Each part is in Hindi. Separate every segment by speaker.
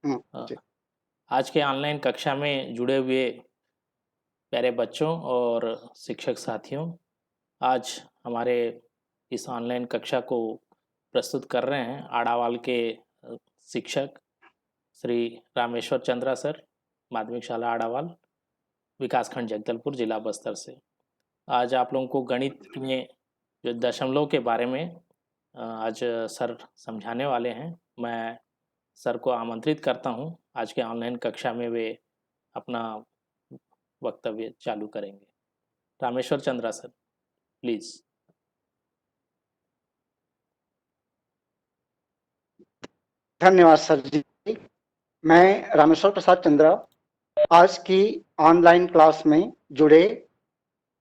Speaker 1: अ,
Speaker 2: जी।
Speaker 1: आज के ऑनलाइन कक्षा में जुड़े हुए प्यारे बच्चों और शिक्षक साथियों, आज हमारे इस ऑनलाइन कक्षा को प्रस्तुत कर रहे हैं आड़ावाल के शिक्षक श्री रामेश्वर चंद्रा सर, माध्यमिक शाला आड़ावाल, विकासखंड जगदलपुर, जिला बस्तर से। आज आप लोगों को गणित में जो दशमलव के बारे में आज सर समझाने वाले हैं। मैं सर को आमंत्रित करता हूं, आज के ऑनलाइन कक्षा में वे अपना वक्तव्य चालू करेंगे। Rameshwar Chandra sir, please.
Speaker 2: धन्यवाद सर जी। मैं रामेश्वर प्रसाद चंद्रा आज की ऑनलाइन क्लास में जुड़े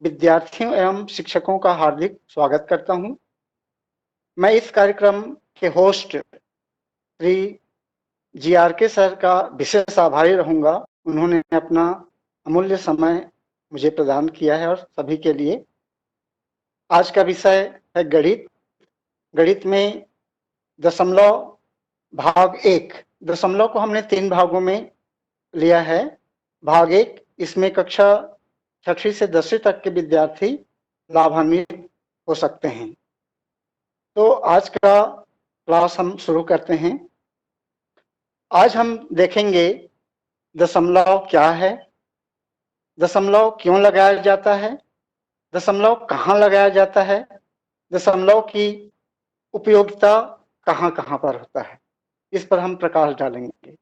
Speaker 2: विद्यार्थियों एवं शिक्षकों का हार्दिक स्वागत करता हूं। मैं इस कार्यक्रम के होस्ट श्री GRK सर का विशेष आभारी रहूंगा। उन्होंने अपना अमूल्य समय मुझे प्रदान किया है और सभी के लिए। आज का विषय है गणित। गणित में दशमलव भाग 1। दशमलव को हमने 3 भागों में लिया है। भाग 1, इसमें कक्षा 6वीं से 10वीं तक के विद्यार्थी लाभान्वित हो सकते हैं। तो आज का क्लास हम शुरू करते हैं। आज हम देखेंगे दशमलव क्या है, दशमलव क्यों लगाया जाता है, दशमलव कहाँ लगाया जाता है, दशमलव की उपयोगिता कहाँ कहाँ पर होता है, इस पर हम प्रकाश डालेंगे।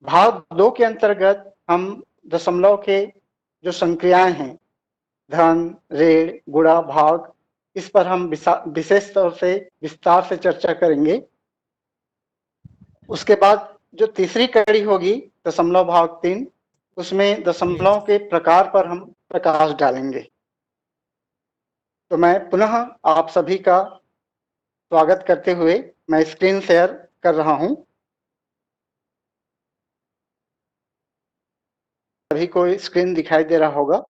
Speaker 2: भाग 2 के अंतर्गत हम दशमलव के जो संक्रियाएं हैं, धन, ऋण, गुणा, भाग, इस पर हम विशेष तौर से विस्तार से चर्चा करेंगे। उसके बाद जो तीसरी कड़ी होगी दशमलव भाग 3, उसमें दशमलव के प्रकार पर हम प्रकाश डालेंगे। तो मैं पुनः आप सभी का स्वागत करते हुए मैं स्क्रीन शेयर कर रहा हूं। सभी को स्क्रीन दिखाई दे रहा होगा।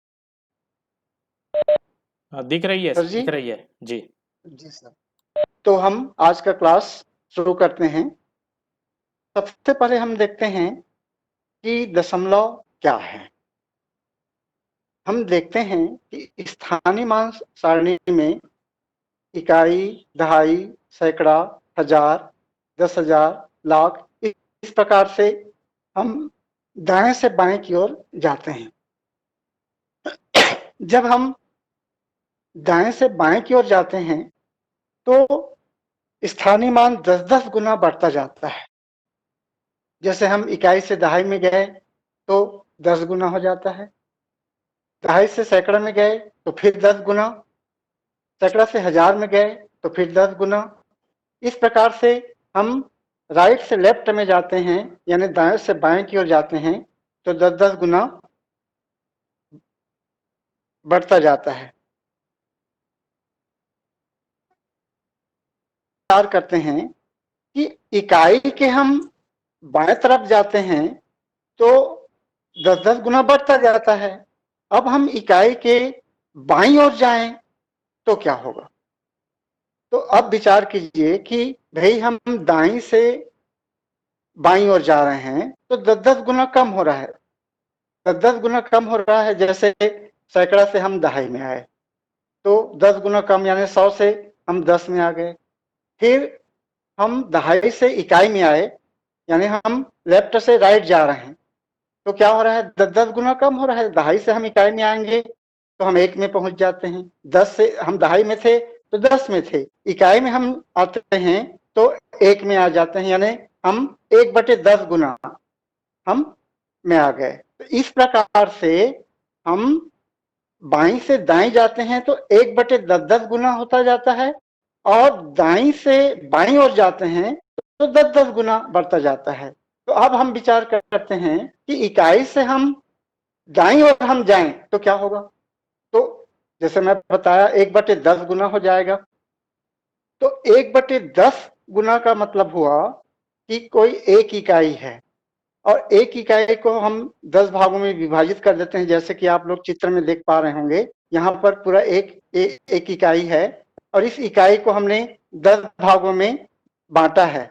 Speaker 1: दिख रही है,
Speaker 2: सर जी?
Speaker 1: दिख रही है जी।
Speaker 2: जी सर। तो हम आज का क्लास शुरू करते हैं। सबसे पहले हम देखते हैं कि दशमलव क्या है। हम देखते हैं कि स्थानीय मान सारणी में इकाई, दहाई, सैकड़ा, हजार, 10,000, लाख, इस प्रकार से हम दाएं से बाएं की ओर जाते हैं। जब हम दाएं से बाएं की ओर जाते हैं तो स्थानीय मान 10-10 गुना बढ़ता जाता है। जैसे हम इकाई से दहाई में गए तो 10 गुना हो जाता है, दहाई से सैकड़ा में गए तो फिर 10 गुना, सैकड़ा से हजार में गए तो फिर 10 गुना। इस प्रकार से हम राइट से लेफ्ट में जाते हैं, यानी दाएं से बाएं की ओर जाते हैं तो 10-10 गुना बढ़ता जाता है। विचार करते हैं कि इकाई के हम बाएं तरफ जाते हैं तो 10-10 गुना बढ़ता जाता है। अब हम इकाई के बाईं ओर जाएं तो क्या होगा? तो अब विचार कीजिए कि भाई हम दाईं से बाईं ओर जा रहे हैं तो 10-10 गुना कम हो रहा है। 10-10 गुना कम हो रहा है। जैसे सैकड़ा से हम दहाई में आए तो 10 गुना कम, यानी 100 से हम 10 में आ गए। फिर हम दहाई से इकाई में आए, यानी हम लेफ्ट से राइट जा रहे हैं तो क्या हो रहा है? 10-10 गुना कम हो रहा है। दहाई से हम इकाई में आएंगे तो हम 1 में पहुंच जाते हैं। 10 से हम दहाई में थे तो 10 में थे, इकाई में हम आते हैं तो 1 में आ जाते हैं, यानी हम 1/10 गुना हम में आ गए। तो इस प्रकार से हम बाईं से दाईं जाते हैं तो 1/10-10 गुना होता जाता है, और दाईं से बाईं ओर जाते हैं तो 10-10 गुना बढ़ता जाता है। तो अब हम विचार करते हैं कि इकाई से हम दाईं ओर हम जाएं तो क्या होगा? तो जैसे मैं बताया 1/10 गुना हो जाएगा। तो 1/10 गुना का मतलब हुआ कि कोई एक इकाई है और एक इकाई को हम 10 भागों में विभाजित कर देते हैं। जैसे कि आप लोग चित्र में देख पा रहे होंगे, यहाँ पर पूरा एक इकाई है और इस इकाई को हमने 10 भागों में बांटा है।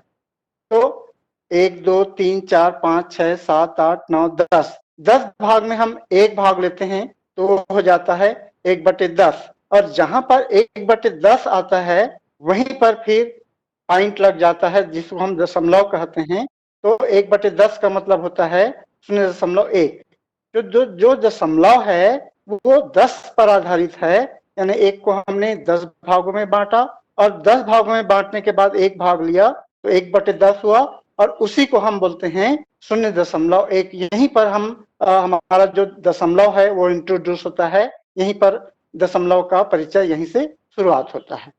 Speaker 2: तो 1 2 3 4 5 6 7 8 9 10 10 भाग में हम एक भाग लेते हैं तो वो हो जाता है 1/10। और जहां पर 1/10 आता है वहीं पर फिर पॉइंट लग जाता है जिसको हम दशमलव कहते हैं। तो 1/10 का मतलब होता है 0.1। जो दशमलव है वो 10 पर आधारित है, यानी एक को हमने 10 भागों में बांटा और 10 भागों में बांटने के बाद एक भाग लिया तो 1/10 हुआ और उसी को हम बोलते हैं 0.1। यहीं पर हम हमारा जो दशमलव है वो इंट्रोड्यूस होता है, यहीं पर दशमलव का परिचय यहीं से शुरुआत होता है।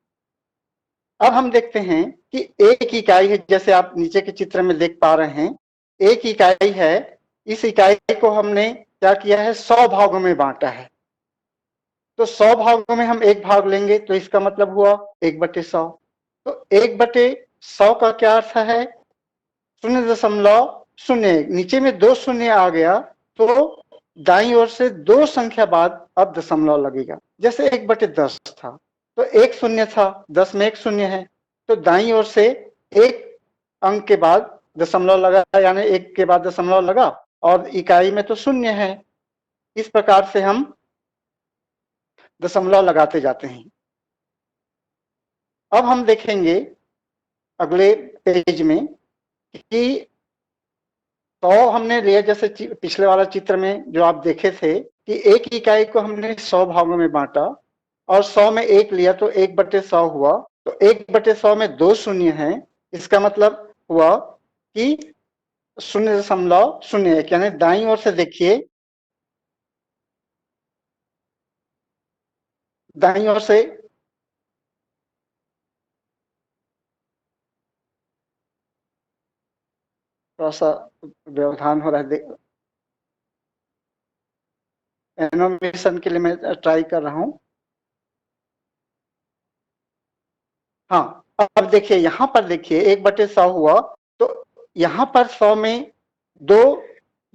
Speaker 2: अब हम देखते हैं कि एक इकाई है, जैसे आप नीचे के चित्र में देख पा रहे हैं, एक इकाई है। इस इकाई को हमने क्या किया है, 100 भागों में बांटा है। तो 100 भागों में हम एक भाग लेंगे तो इसका मतलब हुआ 1/100। तो 1/100 का क्या अर्थ है, 0.01। नीचे में 2 शून्य आ गया तो दाईं ओर से 2 संख्या बाद अब दशमलव लगेगा। जैसे 1/10 था तो 1 शून्य था, 10 में 1 शून्य है, तो दाईं ओर से एक अंक के बाद दशमलव लगा, यानी 1 के बाद दशमलव लगा और इकाई में तो शून्य है। इस प्रकार से हम दशमलव लगाते जाते हैं। अब हम देखेंगे अगले पेज में कि 100 हमने लिया, जैसे पिछले वाला चित्र में जो आप देखे थे कि एक इकाई को हमने 100 भागों में बांटा और 100 में एक लिया तो 1/100 हुआ। तो 1/100 में 2 शून्य है, इसका मतलब हुआ कि 0.01, यानी दाईं ओर से देखिए, दाईं ओर से थोड़ा सा व्यवधान हो रहा है, एनिमेशन के लिए मैं ट्राई कर रहा हूं। हाँ, अब देखिए यहाँ पर देखिए 1/100 हुआ तो यहाँ पर 100 में दो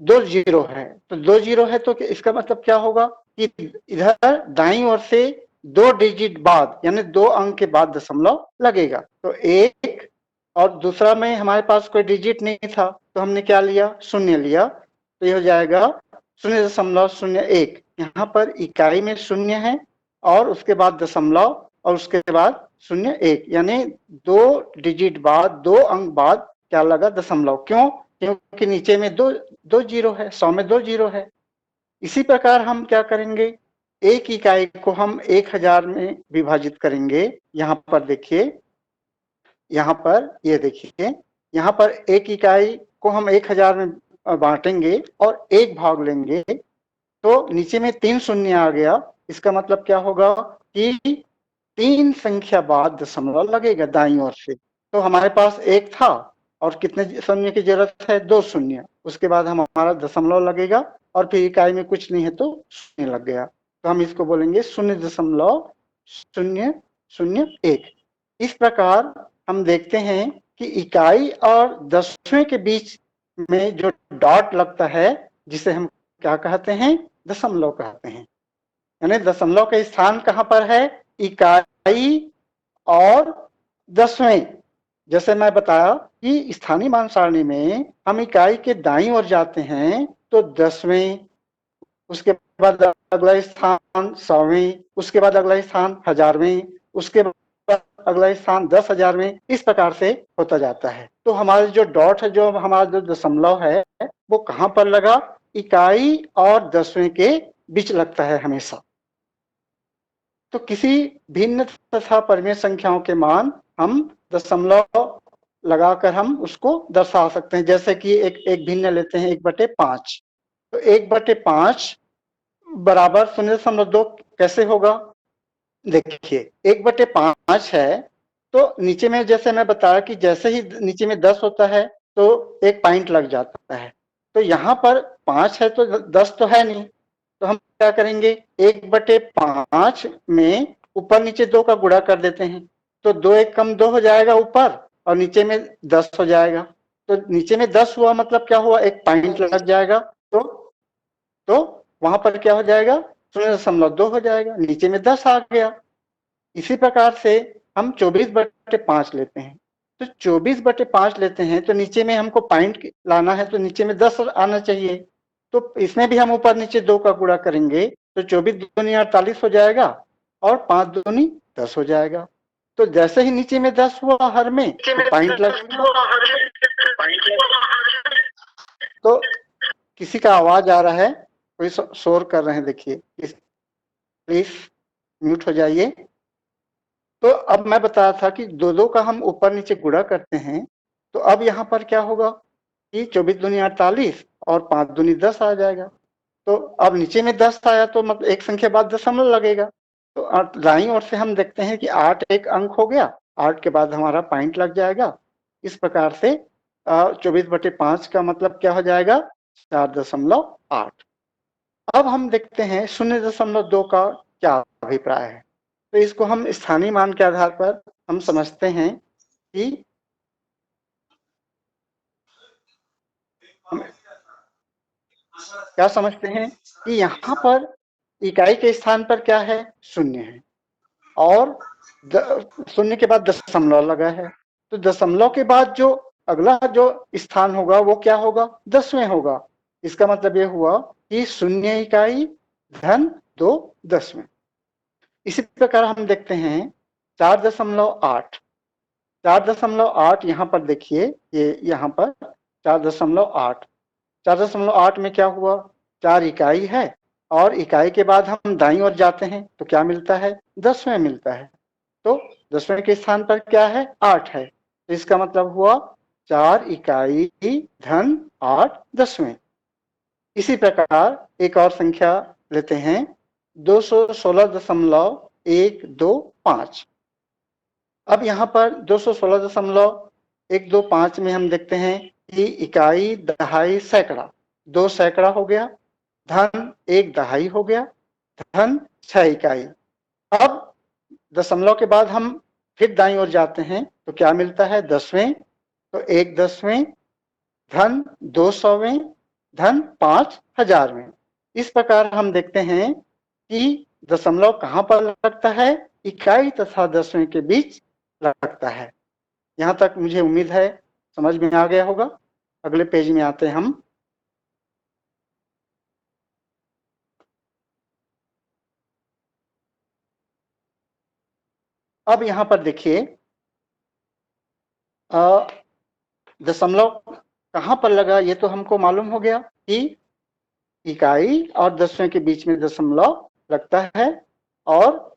Speaker 2: दो जीरो है, तो 2 जीरो है तो इसका मतलब क्या होगा कि इधर दाईं ओर से 2 डिजिट बाद यानी 2 अंक के बाद दशमलव लगेगा। तो 1 और दूसरा में हमारे पास कोई डिजिट नहीं था तो हमने क्या लिया, शून्य लिया, तो ये हो जाएगा 0.01। यहाँ पर इकाई में शून्य है और उसके बाद दशमलव और उसके बाद 0.1, यानी 2 डिजिट बाद 2 अंक बाद क्या लगा, दशमलव। क्यों, क्योंकि नीचे में दो जीरो है, 100 में 2 जीरो है। इसी प्रकार हम क्या करेंगे, एक इकाई को हम 1000 में विभाजित करेंगे। यहाँ पर देखिए, यहाँ पर ये देखिए, यहाँ पर एक इकाई को हम 1000 में बांटेंगे और एक भाग लेंगे तो नीचे में 3 शून्य आ गया। इसका मतलब क्या होगा कि 3 संख्या बाद दशमलव लगेगा दाईं ओर से। तो हमारे पास एक था और कितने शून्य की जरूरत है, 2 शून्य। उसके बाद हमारा दशमलव लगेगा और फिर इकाई में कुछ नहीं है तो शून्य लग गया, तो हम इसको बोलेंगे 0.001। इस प्रकार हम देखते हैं कि इकाई और दसवें के बीच में जो डॉट लगता है जिसे हम क्या कहते हैं, दशमलव कहते हैं। यानी दशमलव का स्थान कहां पर है, इकाई और दसवें। जैसे मैं बताया कि स्थानीय मान सारणी में हम इकाई के दाईं ओर जाते हैं तो 10वें, उसके बाद अगला स्थान 100वें, उसके बाद अगला स्थान 1000वें, उसके बाद अगला स्थान 10,000वें, इस प्रकार से होता जाता है। तो हमारे जो डॉट है, जो हमारा जो दशमलव है, वो कहां पर लगा, इकाई और दसवें के बीच लगता है हमेशा। तो किसी भिन्न तथा परिमेय संख्याओं के मान हम दशमलव लगाकर हम उसको दर्शा सकते हैं। जैसे कि एक भिन्न लेते हैं, 1/5। तो 1/5 बराबर 0.2 कैसे होगा, देखिए 1/5 है तो नीचे में जैसे मैं बताया कि जैसे ही नीचे में 10 होता है तो एक पॉइंट लग जाता है। तो यहाँ पर 5 है तो 10 तो है नहीं, तो हम क्या करेंगे, 1/5 में ऊपर नीचे 2 का गुणा कर देते हैं तो 2 एक कम 2 हो जाएगा ऊपर और नीचे में 10 हो जाएगा। तो नीचे में 10 हुआ मतलब क्या हुआ, एक पॉइंट लग जाएगा। तो वहां पर क्या हो जाएगा, 0.2 हो जाएगा, नीचे में 10 आ गया। इसी प्रकार से हम 24/5 लेते हैं तो 24/5 लेते हैं तो नीचे में हमको पॉइंट लाना है, तो नीचे में 10 आना चाहिए। तो इसमें भी हम ऊपर नीचे 2 का गुणा करेंगे तो 24 दूनी 48 हो जाएगा और 5 दूनी 10 हो जाएगा। तो जैसे ही नीचे में 10 हुआ हर में तो पॉइंट लगेगा। तो किसी का आवाज आ रहा है, कोई शोर कर रहे हैं, देखिए प्लीज म्यूट हो जाइए। तो अब मैं बता रहा था कि 2 का हम ऊपर नीचे गुणा करते हैं, तो अब यहाँ पर क्या होगा कि 24 दूनी 48 और 5 दूनी 10 आ जाएगा। तो अब नीचे में 10 आया तो मतलब एक संख्या बाद दशमलव लगेगा। तो दाईं ओर से हम देखते हैं कि 8 एक अंक हो गया, 8 के बाद हमारा पॉइंट लग जाएगा। इस प्रकार से 24/5 का मतलब क्या हो जाएगा, 4.8। अब हम देखते हैं 0.2 का क्या अभिप्राय है। तो इसको हम स्थानीय मान के आधार पर हम समझते हैं कि क्या समझते हैं कि यहाँ पर इकाई के स्थान पर क्या है, 0 है और 0 के बाद दशमलव लगा है। तो दशमलव के बाद जो अगला जो स्थान होगा वो क्या होगा, 10वें होगा। इसका मतलब ये हुआ कि 0 इकाई धन 2 10वें। इसी प्रकार हम देखते हैं 4.8। 4.8 यहाँ पर देखिए, ये यहाँ पर 4.8। 4.8 में क्या हुआ, 4 इकाई है और इकाई के बाद हम दाईं ओर जाते हैं तो क्या मिलता है, 10वें मिलता है। तो 10वें के स्थान पर क्या है, 8 है। तो इसका मतलब हुआ 4 इकाई धन 8 10वें। इसी प्रकार एक और संख्या लेते हैं, 216.125। अब यहाँ पर 216.125 में हम देखते हैं कि इकाई दहाई सैकड़ा, 2 सैकड़ा हो गया, धन 1 दहाई हो गया, धन 6 इकाई। अब दशमलव के बाद हम फिर दाईं ओर जाते हैं तो क्या मिलता है, 10वें। तो 1 10वें धन 200वें धन 5 हजारवें। इस प्रकार हम देखते हैं कि दशमलव कहाँ पर लगता है, इकाई तथा 10वें के बीच लगता है। यहाँ तक मुझे उम्मीद है समझ में आ गया होगा। अगले पेज में आते हैं हम। अब यहाँ पर देखिए दशमलव कहाँ पर लगा, ये तो हमको मालूम हो गया कि इकाई और 10वें के बीच में दशमलव लगता है। और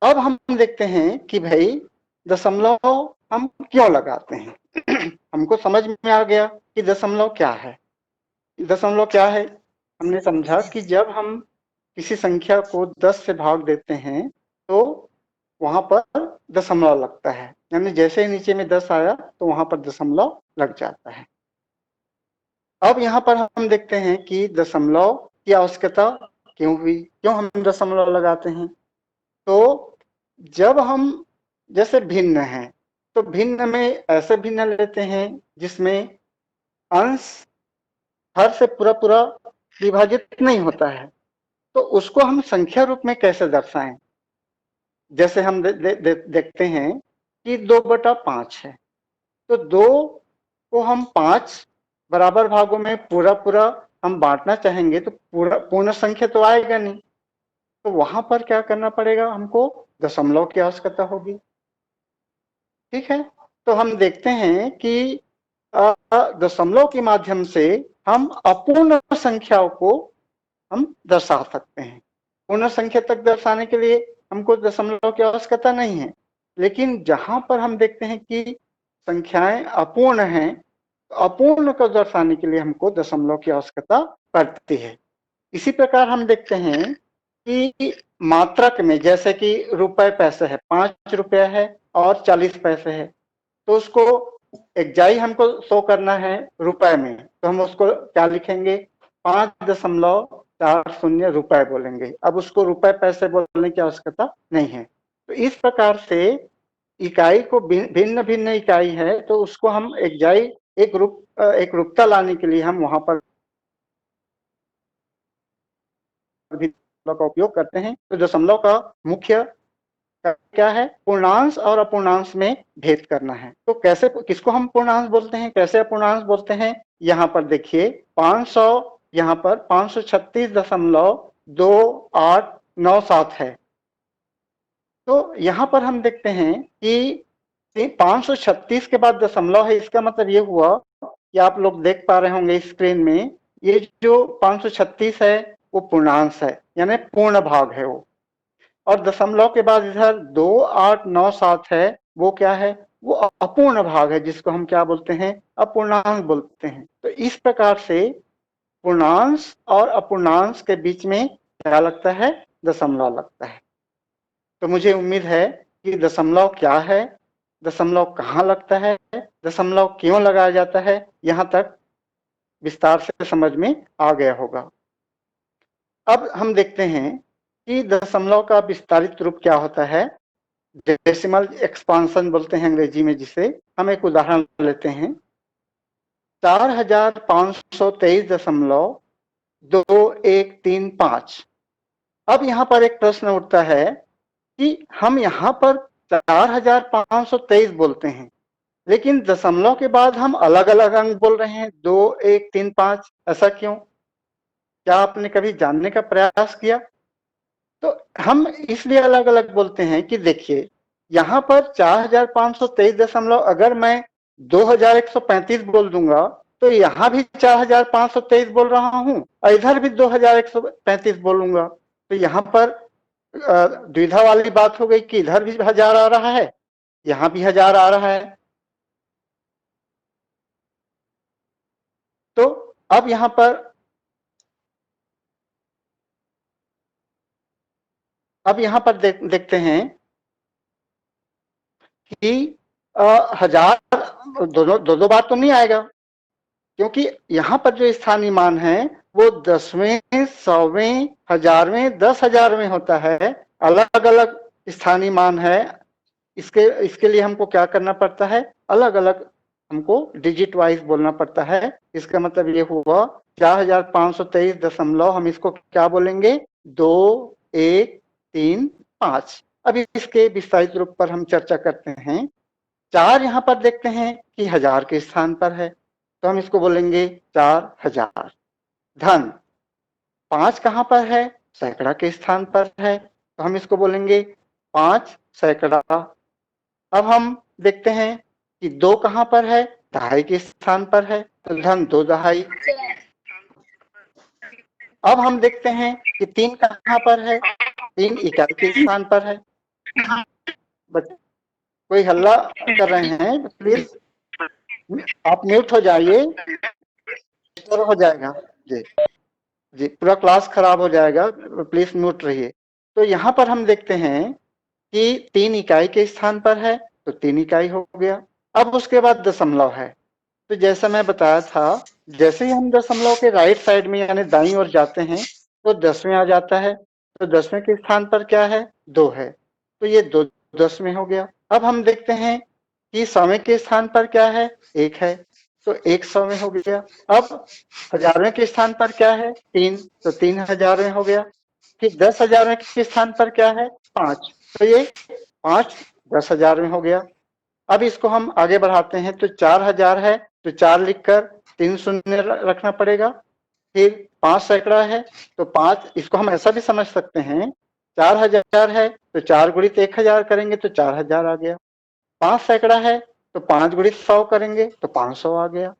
Speaker 2: अब हम देखते हैं कि भाई दशमलव हम क्यों लगाते हैं। हमको समझ में आ गया कि दशमलव क्या है। दशमलव क्या है, हमने समझा कि जब हम किसी संख्या को 10 से भाग देते हैं तो वहां पर दशमलव लगता है, यानी जैसे ही नीचे में 10 आया तो वहां पर दशमलव लग जाता है। अब यहाँ पर हम देखते हैं कि दशमलव की आवश्यकता क्यों हुई, क्यों हम दशमलव लगाते हैं। तो जब हम जैसे भिन्न हैं तो भिन्न में ऐसे भिन्न लेते हैं जिसमें अंश हर से पूरा पूरा विभाजित नहीं होता है, तो उसको हम संख्या रूप में कैसे दर्शाएं। जैसे हम देखते हैं कि 2/5 है, तो 2 को हम 5 बराबर भागों में पूरा पूरा हम बांटना चाहेंगे तो पूरा पूर्ण संख्या तो आएगा नहीं, तो वहां पर क्या करना पड़ेगा, हमको दशमलव की आवश्यकता होगी। ठीक है, तो हम देखते हैं कि दशमलव के माध्यम से हम अपूर्ण संख्याओं को हम दर्शा सकते हैं। पूर्ण संख्या तक दर्शाने के लिए हमको दशमलव की आवश्यकता नहीं है, लेकिन जहां पर हम देखते हैं कि संख्याएं अपूर्ण हैं, तो अपूर्ण को दर्शाने के लिए हमको दशमलव की आवश्यकता पड़ती है। इसी प्रकार हम देखते हैं कि मात्रक में, जैसे कि रुपए पैसे है, 5 रुपया है और 40 पैसे है, तो उसको एक्जाई हमको शो करना है रुपए में, तो हम उसको क्या लिखेंगे, 5.40 रुपए बोलेंगे। अब उसको रुपए पैसे बोलने की आवश्यकता नहीं है। तो इस प्रकार से इकाई को भिन्न भिन्न इकाई है तो उसको हम एक्जाई एक रूपता लाने के लिए हम वहां पर भी का उपयोग करते हैं। तो दशमलव का मुख्य क्या है, पूर्णांश और अपूर्णांश में भेद करना है। तो कैसे, किसको हम पूर्णांश बोलते हैं, कैसे अपूर्णांश बोलते हैं? यहाँ पर देखिए 500, यहाँ पर 536.2897 है। तो यहाँ पर हम देखते हैं कि 536 के बाद दशमलव है, इसका मतलब ये हुआ कि आप लोग देख पा रहे होंगे स्क्रीन में, ये जो 536 है वो पूर्णांश है, यानी पूर्ण भाग है वो। और दशमलव के बाद इधर 2897 है, वो क्या है, वो अपूर्ण भाग है, जिसको हम क्या बोलते हैं, अपूर्णांक बोलते हैं। तो इस प्रकार से पूर्णांश और अपूर्णांश के बीच में क्या लगता है, दशमलव लगता है। तो मुझे उम्मीद है कि दशमलव क्या है, दशमलव कहाँ लगता है, दशमलव क्यों लगाया जाता है, यहाँ तक विस्तार से समझ में आ गया होगा। अब हम देखते हैं कि दशमलव का विस्तारित रूप क्या होता है, डेसिमल एक्सपांशन बोलते हैं अंग्रेजी में जिसे। हम एक उदाहरण लेते हैं, 4523.2135। अब यहाँ पर एक प्रश्न उठता है कि हम यहाँ पर 4523 बोलते हैं, लेकिन दशमलव के बाद हम अलग अलग अंक बोल रहे हैं, 2 1 3 5, ऐसा क्यों? क्या आपने कभी जानने का प्रयास किया? तो हम इसलिए अलग अलग बोलते हैं कि देखिए, यहाँ पर 4523 अगर मैं 2135 बोल दूंगा तो यहाँ भी 4523 बोल रहा हूँ और इधर भी 2135 बोलूंगा। तो यहाँ पर द्विधा वाली बात हो गई कि इधर भी 1000 आ रहा है, यहाँ भी 1000 आ रहा है। तो अब यहाँ पर देखते हैं कि 1000 दो बार तो नहीं आएगा, क्योंकि यहाँ पर जो स्थानीय मान है वो 10वें, 100वें, 1000वें, 10,000वें होता है, अलग अलग स्थानीय मान है। इसके लिए हमको क्या करना पड़ता है, अलग अलग हमको डिजिट वाइज बोलना पड़ता है। इसका मतलब ये हुआ 4523 हम इसको क्या बोलेंगे, 2 1 3 5। अभी इसके विस्तारित रूप पर हम चर्चा करते हैं। 4 यहाँ पर देखते हैं कि 1000 के स्थान पर है, तो हम इसको बोलेंगे 4000। धन 5 कहाँ पर है, सैकड़ा के स्थान पर है, तो हम इसको बोलेंगे 5 सैकड़ा। अब हम देखते हैं कि 2 कहाँ पर है, दहाई के स्थान पर है, तो धन 2 दहाई। अब हम देखते हैं कि 3 कहाँ पर है, 3 इकाई के स्थान पर है। कोई हल्ला कर रहे हैं, प्लीज आप म्यूट हो जाइए, हो जाएगा जी जी, पूरा क्लास खराब हो जाएगा, प्लीज म्यूट रहिए। तो यहाँ पर हम देखते हैं कि 3 इकाई के स्थान पर है, तो 3 इकाई हो गया। अब उसके बाद दशमलव है, तो जैसा मैं बताया था, जैसे ही हम दशमलव के राइट साइड में यानी दाईं ओर जाते हैं तो 10वें आ जाता है, तो 10वें के स्थान पर क्या है, 2 है, तो ये 2 10वें हो गया। अब हम देखते हैं कि 100वें के स्थान पर क्या है, 1 है, तो 100वें हो गया। अब 1000वें के स्थान पर क्या है, 3, तो 3000वें हो गया। फिर 10,000वें के स्थान पर क्या है, 5, तो ये 5 10,000वें हो गया। अब इसको हम आगे बढ़ाते हैं, तो 4000 है, तो 4 लिखकर 3 शून्य रखना पड़ेगा। फिर 5 सैकड़ा है, तो 5, इसको हम ऐसा भी समझ सकते हैं, 4000 है तो 4 गुणित 1000 करेंगे तो 4000 आ गया। 5 सैकड़ा है तो 5 गुणित 100 करेंगे तो 500 आ गया।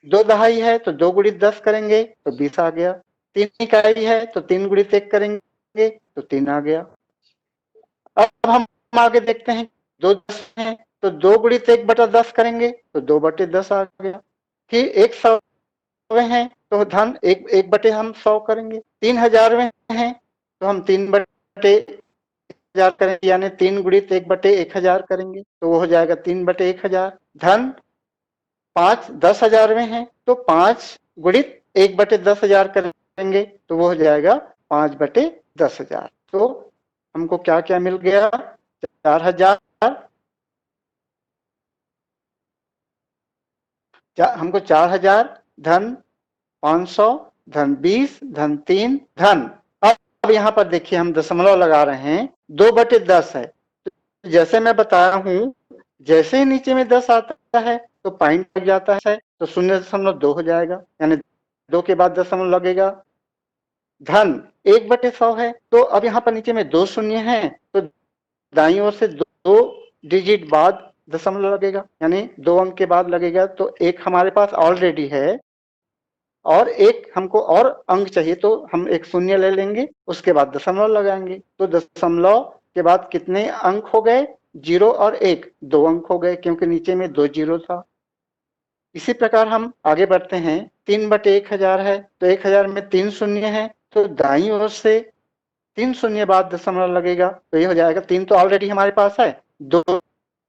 Speaker 2: 2 दहाई है तो 2 गुणित 10 करेंगे तो 20 आ गया। 3 इकाई है तो 3 गुणित 1 करेंगे तो 3 आ गया। अब हम आगे देखते हैं, 2 10 है तो 2 गुणित 1/10 करेंगे तो 2/10 आ गया। फिर 100वें हैं तो धन 1 हम 100 करेंगे। 3000वें हैं तो हम 3/1000 करेंगे, यानी 3 गुणित 1/1000 करेंगे तो वो हो जाएगा 3/1000। धन 5 10,000वें हैं तो 5 गुणित 1/10,000 करेंगे तो वो हो जाएगा 5/10,000। तो हमको क्या क्या मिल गया, 4000, हमको 4000 धन 500 धन 20 धन 3 धन। अब यहाँ पर देखिए हम दशमलव लगा रहे हैं, 2/10 है जैसे मैं बताया हूँ, जैसे ही नीचे में 10 आता है तो पॉइंट लग जाता है, तो 0.2 हो जाएगा, यानी 2 के बाद दशमलव लगेगा। धन 1/100 है, तो अब यहाँ पर नीचे में 2 शून्य है, तो दाईं ओर से 2 डिजिट बाद दशमलव लगेगा, यानी 2 अंक के बाद लगेगा, तो एक हमारे पास ऑलरेडी है और एक हमको और अंक चाहिए, तो हम एक शून्य ले लेंगे, उसके बाद दशमलव लगाएंगे, तो दशमलव के बाद कितने अंक हो गए? 0 और 1, 2 अंक हो गए, क्योंकि नीचे में 2 जीरो था। इसी प्रकार हम आगे बढ़ते हैं, 3/1000 है, तो 1000 में 3 शून्य है, तो दाईं ओर से 3 शून्य बाद दशमलव लगेगा, तो ये हो जाएगा, 3 तो ऑलरेडी हमारे पास है, 2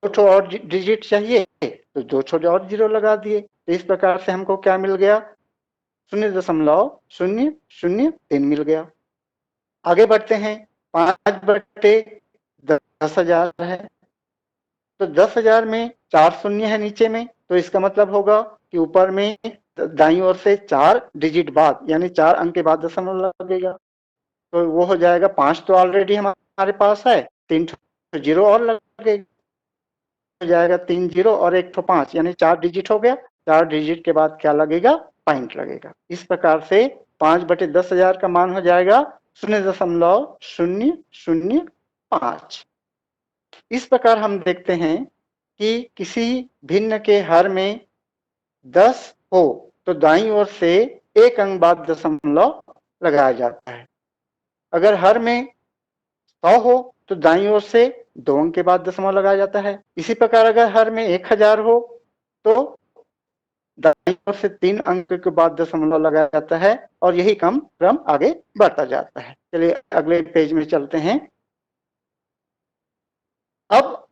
Speaker 2: ठो और डिजिट चाहिए, तो 2 ठो और जीरो लगा दिए, तो इस प्रकार से हमको क्या मिल गया? 0.003 मिल गया। आगे बढ़ते हैं, 5/10,000 है, तो 10,000 में 4 शून्य है नीचे में, तो इसका मतलब होगा कि ऊपर में दाईं ओर से 4 डिजिट बाद, यानी 4 अंक के बाद दशमलव लगेगा, तो वो हो जाएगा, 5 तो ऑलरेडी हमारे पास है, 3 जीरो और लगेगा, हो जाएगा 3 जीरो और 1 तो 5, यानी 4 डिजिट हो गया। 4 डिजिट के बाद क्या लगेगा? पॉइंट लगेगा। इस प्रकार से 5/10,000 का मान हो जाएगा 0.005। इस प्रकार हम देखते हैं कि किसी भिन्न के हर में 10 हो तो दाईं ओर से एक अंक बाद दशमलव लगाया जाता है। अगर हर में 100 हो तो दाईं ओर से 2 अंक के बाद दशमलव लगाया जाता है। इसी प्रकार अगर हर में 1000 हो तो दाईं ओर से 3 अंक के बाद दशमलव लगाया जाता है, और यही क्रम आगे बढ़ता जाता है। चलिए अगले पेज में चलते हैं। अब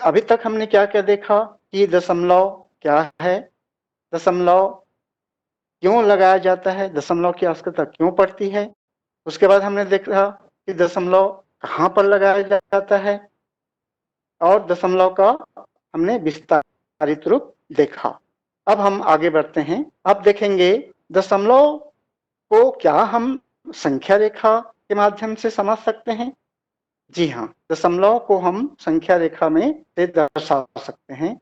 Speaker 2: अभी तक हमने क्या क्या देखा कि दशमलव क्या है, दशमलव क्यों लगाया जाता है, दशमलव की आवश्यकता क्यों पड़ती है। उसके बाद हमने देखा कि दशमलव कहाँ पर लगाया जाता है, और दशमलव का हमने विस्तारित रूप देखा। अब हम आगे बढ़ते हैं। अब देखेंगे दशमलव को क्या हम संख्या रेखा के माध्यम से समझ सकते हैं। जी हाँ, दशमलव को हम संख्या रेखा में से दर्शा सकते हैं।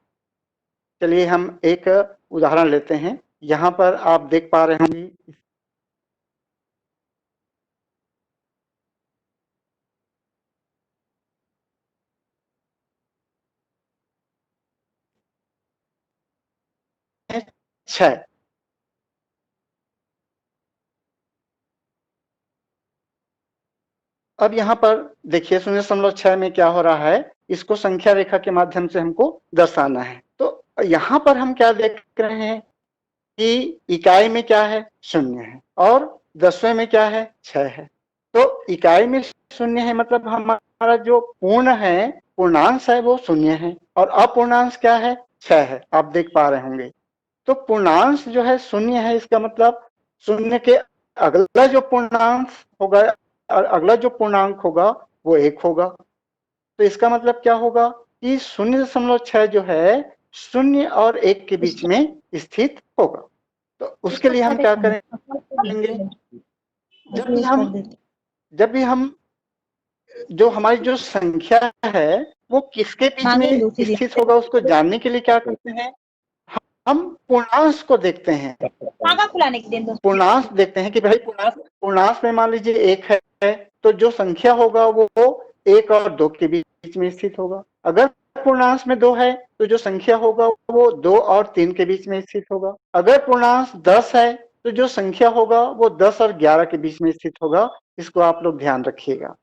Speaker 2: चलिए हम एक उदाहरण लेते हैं। यहाँ पर आप देख पा रहे होंगे, छह। अब यहाँ पर देखिए 0.6 में क्या हो रहा है, इसको संख्या रेखा के माध्यम से हमको दर्शाना है। तो यहाँ पर हम क्या देख रहे हैं कि इकाई में क्या है? 0 है, और दसवें में क्या है? 6 है। तो इकाई में 0 है, मतलब हमारा जो पूर्ण है, पूर्णांश है, वो 0 है, और अपूर्णांश क्या है? 6 है। आप देख पा रहे होंगे। तो पूर्णांश जो है 0 है, इसका मतलब 0 के अगला जो पूर्णांश होगा, अगला जो पूर्णांक होगा वो 1 होगा। तो इसका मतलब क्या होगा कि 0.6 जो है 0 और 1 के बीच में स्थित होगा। तो उसके लिए हम क्या करेंगे, जब भी हम जब भी हम जो हमारी जो संख्या है वो किसके बीच में स्थित होगा, उसको जानने के लिए क्या करते हैं, हम पूर्णांश को देखते हैं। पूर्णांश देखते हैं कि भाई पूर्णांश में मान लीजिए 1 है, तो जो संख्या होगा वो 1 और 2 के बीच में स्थित होगा। अगर पूर्णांश में 2 है तो जो संख्या होगा वो 2 और 3 के बीच में स्थित होगा। अगर पूर्णांश 10 है तो जो संख्या होगा वो 10 और 11 के बीच में स्थित होगा। इसको आप लोग ध्यान रखिएगा।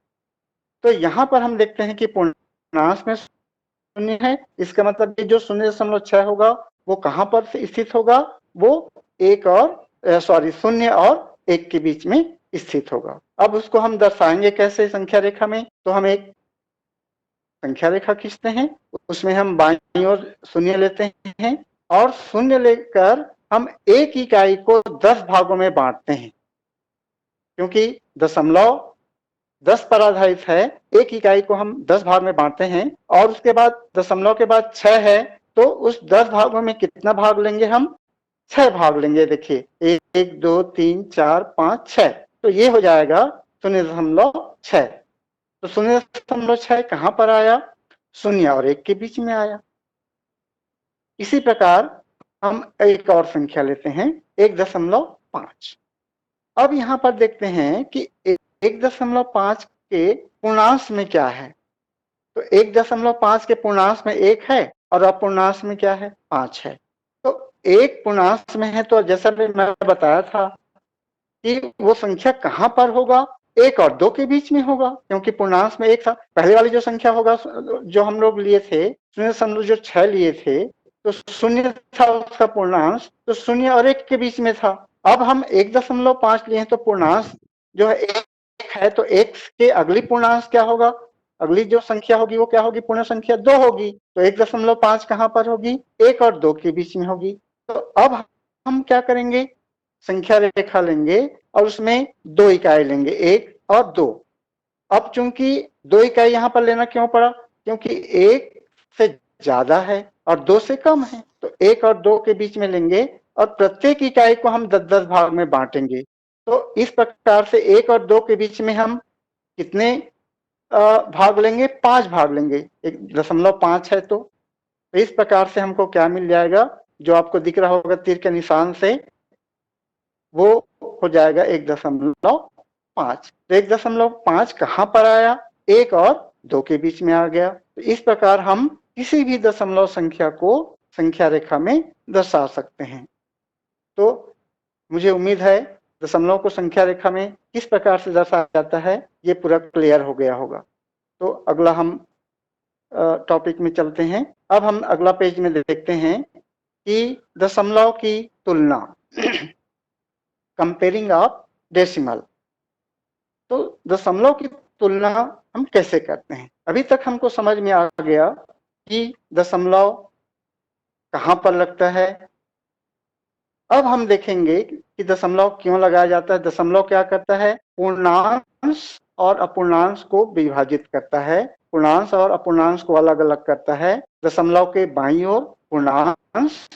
Speaker 2: तो यहाँ पर हम देखते हैं कि पूर्णांश में 0 है, इसका मतलब जो 0.6 होगा वो कहाँ पर स्थित होगा, वो 0 और 1 के बीच में स्थित होगा। अब उसको हम दर्शाएंगे कैसे संख्या रेखा में, तो हम एक संख्या रेखा खींचते हैं, उसमें हम बाईं ओर 0 लेते हैं, और 0 लेकर हम एक इकाई को 10 भागों में बांटते हैं, क्योंकि दशमलव 10 पर आधारित है। एक इकाई को हम 10 भाग में बांटते हैं, और उसके बाद दशमलव के बाद 6 है, तो उस 10 भागों में कितना भाग लेंगे, हम 6 भाग लेंगे। देखिए 1 2 3 4 5 6, तो ये हो जाएगा 0.6। तो 0.6 कहाँ पर आया? शून्य और 1 के बीच में आया। इसी प्रकार हम एक और संख्या लेते हैं 1.5। अब यहाँ पर देखते हैं कि 1.5 के पूर्णांश में क्या है। तो 1.5 के पूर्णांश में 1 है और अपूर्णांश में क्या है, 5 है। तो 1 पूर्णांश में है तो जैसा भी मैं बताया था कि वो संख्या कहाँ पर होगा, 1 और 2 के बीच में होगा, क्योंकि पूर्णांश में 1 था। पहले वाली जो संख्या होगा जो हम लोग लिए थे 0.6 लिए थे, तो 0 था उसका पूर्णांश, तो 0 और 1 के बीच में था। अब हम 1.5 लिए हैं तो पूर्णांश जो है 1 है, तो 1 के अगली पूर्णांश क्या होगा, अगली जो संख्या होगी वो क्या होगी, पूर्ण संख्या 2 होगी। तो 1.5 कहाँ पर होगी, 1 और 2 के बीच में होगी। तो अब हम क्या करेंगे, संख्या रेखा लेंगे और उसमें 2 इकाई लेंगे, 1 और 2। अब चूंकि 2 इकाई यहाँ पर लेना क्यों पड़ा, क्योंकि 1 से ज्यादा है और 2 से कम है, तो 1 और 2 के बीच में लेंगे और प्रत्येक इकाई को हम 10-10 भाग में बांटेंगे। तो इस प्रकार से 1 और 2 के बीच में हम कितने भाग लेंगे, 5 भाग लेंगे। 1.5 है तो इस प्रकार से हमको क्या मिल जाएगा, जो आपको दिख रहा होगा तीर के निशान से, वो हो जाएगा 1.5। तो 1.5 कहाँ पर आया, 1 और 2 के बीच में आ गया। तो इस प्रकार हम किसी भी दशमलव संख्या को संख्या रेखा में दर्शा सकते हैं। तो मुझे उम्मीद है दशमलव को संख्या रेखा में किस प्रकार से दर्शाया जाता है ये पूरा क्लियर हो गया होगा। तो अगला हम टॉपिक में चलते हैं। अब हम अगला पेज में देखते हैं कि दशमलव की तुलना कंपेयरिंग ऑफ डेसिमल। तो दशमलव की तुलना हम कैसे करते हैं। अभी तक हमको समझ में आ गया कि दशमलव कहाँ पर लगता है। अब हम देखेंगे कि दशमलव क्यों लगाया जाता है। दशमलव क्या करता है, पूर्णांश और अपूर्णांश को विभाजित करता है, पूर्णांश और अपूर्णांश को अलग अलग करता है। दशमलव के बाईं ओर पूर्णांश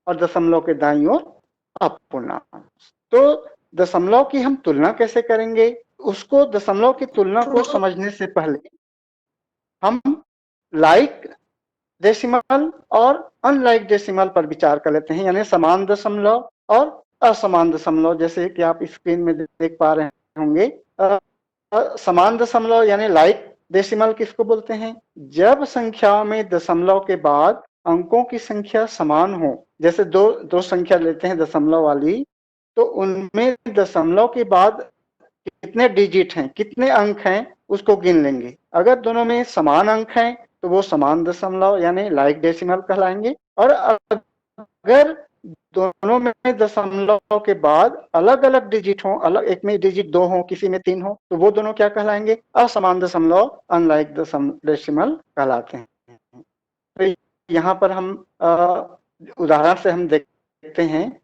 Speaker 2: और दशमलव के दाईं ओर अपूर्णांश। तो दशमलव की हम तुलना कैसे करेंगे, उसको दशमलव की तुलना को समझने से पहले हम लाइक डेसिमल और अनलाइक डेसिमल पर विचार कर लेते हैं, यानी समान दशमलव और असमान दशमलव। जैसे कि आप स्क्रीन में देख पा रहे होंगे, समान दशमलव यानी लाइक डेसिमल किसको बोलते हैं, जब संख्याओं में दशमलव के बाद अंकों की संख्या समान हो। जैसे दो संख्या लेते हैं दशमलव वाली, तो उनमें दशमलव के बाद कितने डिजिट हैं, कितने अंक हैं, उसको गिन लेंगे। अगर दोनों में समान अंक हैं तो वो समान दशमलव यानी लाइक डेसिमल कहलाएंगे। और अगर दोनों में दशमलव के बाद अलग अलग डिजिट हो, अलग एक में डिजिट 2 हो, किसी में 3 हो, तो वो दोनों क्या कहलाएंगे, असमान दशमलव अनलाइक डेसिमल कहलाते हैं। तो यहाँ पर हम उदाहरण से हम देखते हैं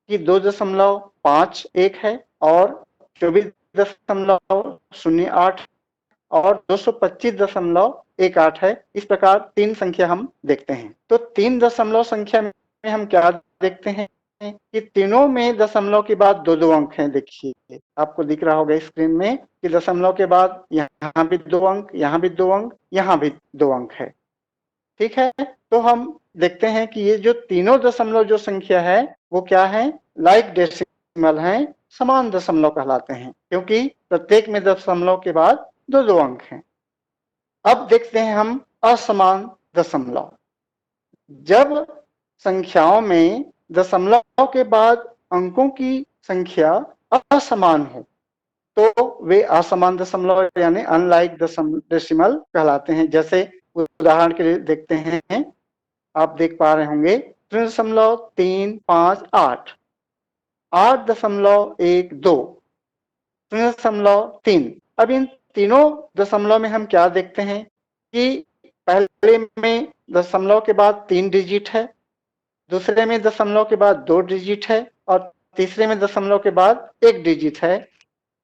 Speaker 2: कि 2.51 है और 24.08 और 225.18 है। इस प्रकार 3 संख्या हम देखते हैं। तो 3 दशमलव संख्या में हम क्या देखते हैं कि तीनों में दशमलव के बाद 2-2 अंक हैं। देखिए आपको दिख रहा होगा स्क्रीन में कि दशमलव के बाद यहाँ भी 2 अंक, यहाँ भी 2 अंक, यहाँ भी 2 अंक है। ठीक है, तो हम देखते हैं कि ये जो तीनों दशमलव जो संख्या है वो क्या है, लाइक डेसिमल है, समान दशमलव कहलाते हैं, क्योंकि प्रत्येक में दशमलव के बाद 2-2 अंक हैं। अब देखते हैं हम असमान दशमलव। जब संख्याओं में दशमलव के बाद अंकों की संख्या असमान हो तो वे असमान दशमलव यानी अनलाइक डेसिमल कहलाते हैं। जैसे उदाहरण के लिए देखते हैं, आप देख पा रहे होंगे 3.358, 8.12, 0.3। अब इन तीनों दशमलव में हम क्या देखते हैं कि पहले में दशमलव के बाद 3 डिजिट है, दूसरे में दशमलव के बाद 2 डिजिट है और तीसरे में दशमलव के बाद 1 डिजिट है।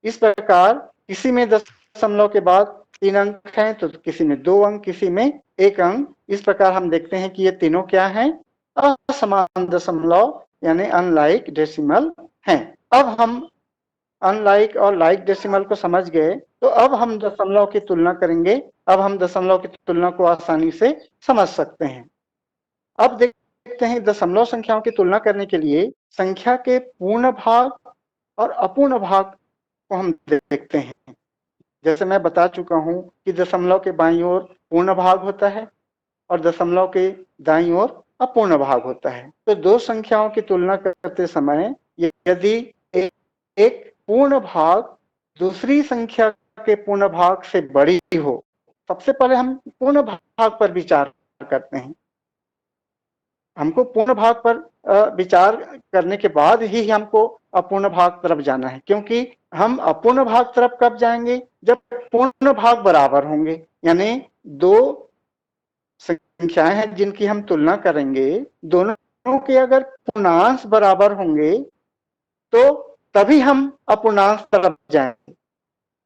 Speaker 2: इस प्रकार किसी में दशमलव के बाद 3 अंक हैं तो किसी में 2 अंक, किसी में 1 अंक। इस प्रकार हम देखते हैं कि ये तीनों क्या हैं, असमान दशमलव यानी अनलाइक डेसिमल हैं। अब हम अनलाइक और लाइक डेसिमल को समझ गए, तो अब हम दशमलव की तुलना करेंगे अब हम दशमलव की तुलना को आसानी से समझ सकते हैं। अब देखते हैं दशमलव संख्याओं की तुलना करने के लिए संख्या के पूर्ण भाग और अपूर्ण भाग को हम देखते हैं। जैसे मैं बता चुका हूं कि दशमलव के बाईं ओर पूर्ण भाग होता है और दशमलव के दाईं ओर अपूर्ण भाग होता है। तो दो संख्याओं की तुलना करते समय यदि एक पूर्ण भाग दूसरी संख्या के पूर्ण भाग से बड़ी हो, सबसे पहले हम पूर्ण भाग पर विचार करते हैं। हमको पूर्ण भाग पर विचार करने के बाद ही हमको अपूर्ण भाग तरफ जाना है, क्योंकि हम अपूर्ण भाग तरफ कब जाएंगे? जब पूर्ण भाग बराबर होंगे। यानी दो संख्याएं हैं जिनकी हम तुलना करेंगे, दोनों के अगर पूर्णांश बराबर होंगे तो तभी हम अपूर्णांश तरफ जाएंगे।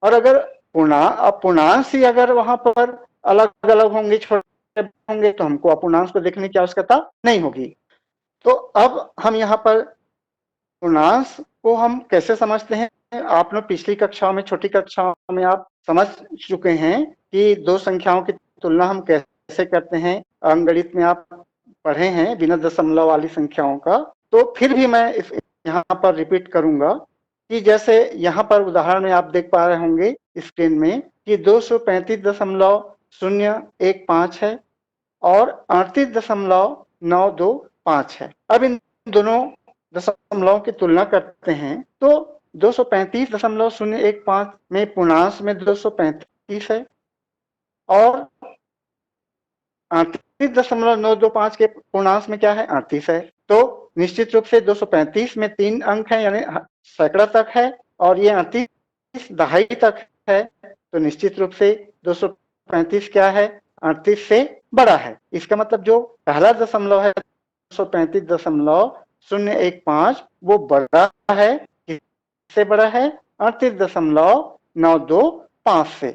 Speaker 2: और अगर अपूर्णांश ही अगर वहां पर अलग अलग होंगे, छोटे होंगे, तो हमको अपूर्णांश को देखने की आवश्यकता नहीं होगी। तो अब हम यहाँ पर पूर्णांश को हम कैसे समझते हैं? आपने पिछली कक्षाओं में, छोटी कक्षाओं में आप समझ चुके हैं कि दो संख्याओं की तुलना हम कैसे करते हैं। अंकगणित में आप पढ़े हैं बिना दशमलव वाली संख्याओं का। तो फिर भी मैं यहाँ पर रिपीट करूंगा कि जैसे यहाँ पर उदाहरण में आप देख पा रहे होंगे स्क्रीन में कि 235.015 है और 38.925 है। अब इन दोनों दशमलव की तुलना करते हैं तो 235.015 में पूर्णांश में 235 है और 38.925 के पूर्णांश में क्या है? 38 है। तो निश्चित रूप से 235 में 3 अंक है, यानी सैकड़ा तक है, और ये 38 दहाई तक है। तो निश्चित रूप से 235 क्या है? 38 से बड़ा है। इसका मतलब जो पहला दशमलव है 235.015 वो बड़ा है, किससे बड़ा है? 38.925 से।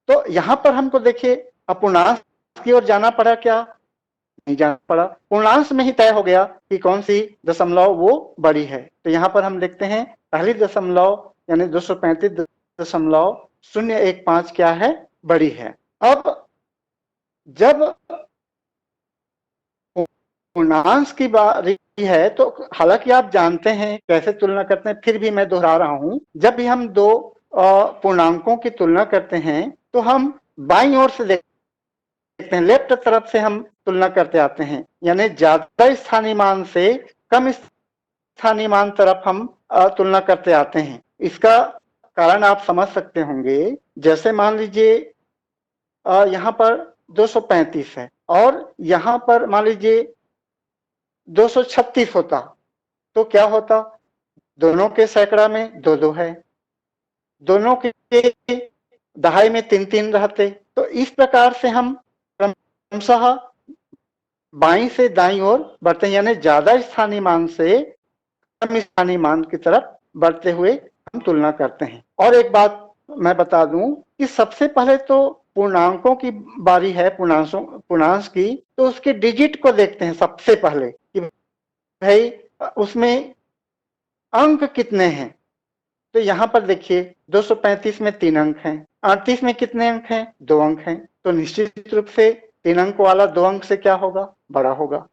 Speaker 2: तो यहां पर हमको देखिए अपूर्णांश की ओर जाना पड़ा क्या? नहीं जाना पड़ा। पूर्णांश में ही तय हो गया कि कौन सी दशमलव वो बड़ी है। तो यहाँ पर हम देखते हैं पहली दशमलव यानी 235.015 क्या है? बड़ी है। अब जब पूर्णांश की बारी है तो हालांकि आप जानते हैं कैसे तुलना करते हैं, फिर भी मैं दोहरा रहा हूं। जब भी हम दो पूर्णांकों की तुलना करते हैं तो हम बाईं ओर से देखते हैं, लेफ्ट तरफ से हम तुलना करते आते हैं, यानी ज्यादा स्थानीय मान से कम स्थानीय मान तरफ हम तुलना करते आते हैं। इसका कारण आप समझ सकते होंगे। जैसे मान लीजिए यहाँ पर 235 है और यहाँ पर मान लीजिए 236 होता तो क्या होता? दोनों के सैकड़ा में 2-2 है, दोनों के दहाई में 3-3 रहते। तो इस प्रकार से हम क्रमशः बाईं से दाईं ओर बढ़ते हैं, यानी ज्यादा स्थानीय मान से कम स्थानीय मान की तरफ बढ़ते हुए हम तुलना करते हैं। और एक बात मैं बता दूं कि सबसे पहले तो पूर्णांकों की बारी है, पूर्णांश की, तो उसके डिजिट को देखते हैं सबसे पहले कि भाई उसमें अंक कितने हैं। तो यहाँ पर देखिए 235 में 3 अंक हैं, 38 में कितने अंक हैं? 2 अंक हैं। तो निश्चित रूप से 3 अंक वाला 2 अंक से क्या होगा? बड़ा होगा।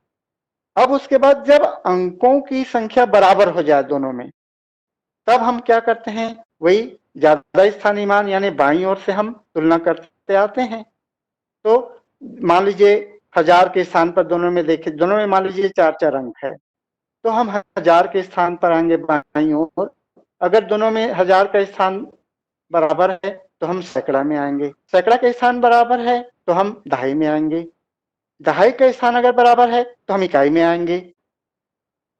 Speaker 2: अब उसके बाद जब अंकों की संख्या बराबर हो जाए दोनों में, तब हम क्या करते हैं? वही ज्यादा स्थानीय मान यानी बाईं ओर से हम तुलना करते आते हैं। तो मान लीजिए 1000 के स्थान पर दोनों में देखें, दोनों में मान लीजिए 4-4 अंक है, तो हम 1000 के स्थान पर आएंगे बाईं ओर। अगर दोनों में 1000 का स्थान बराबर है तो हम सैकड़ा में आएंगे, सैकड़ा का स्थान बराबर है तो हम दहाई में आएंगे, दहाई का स्थान अगर बराबर है तो हम इकाई में आएंगे।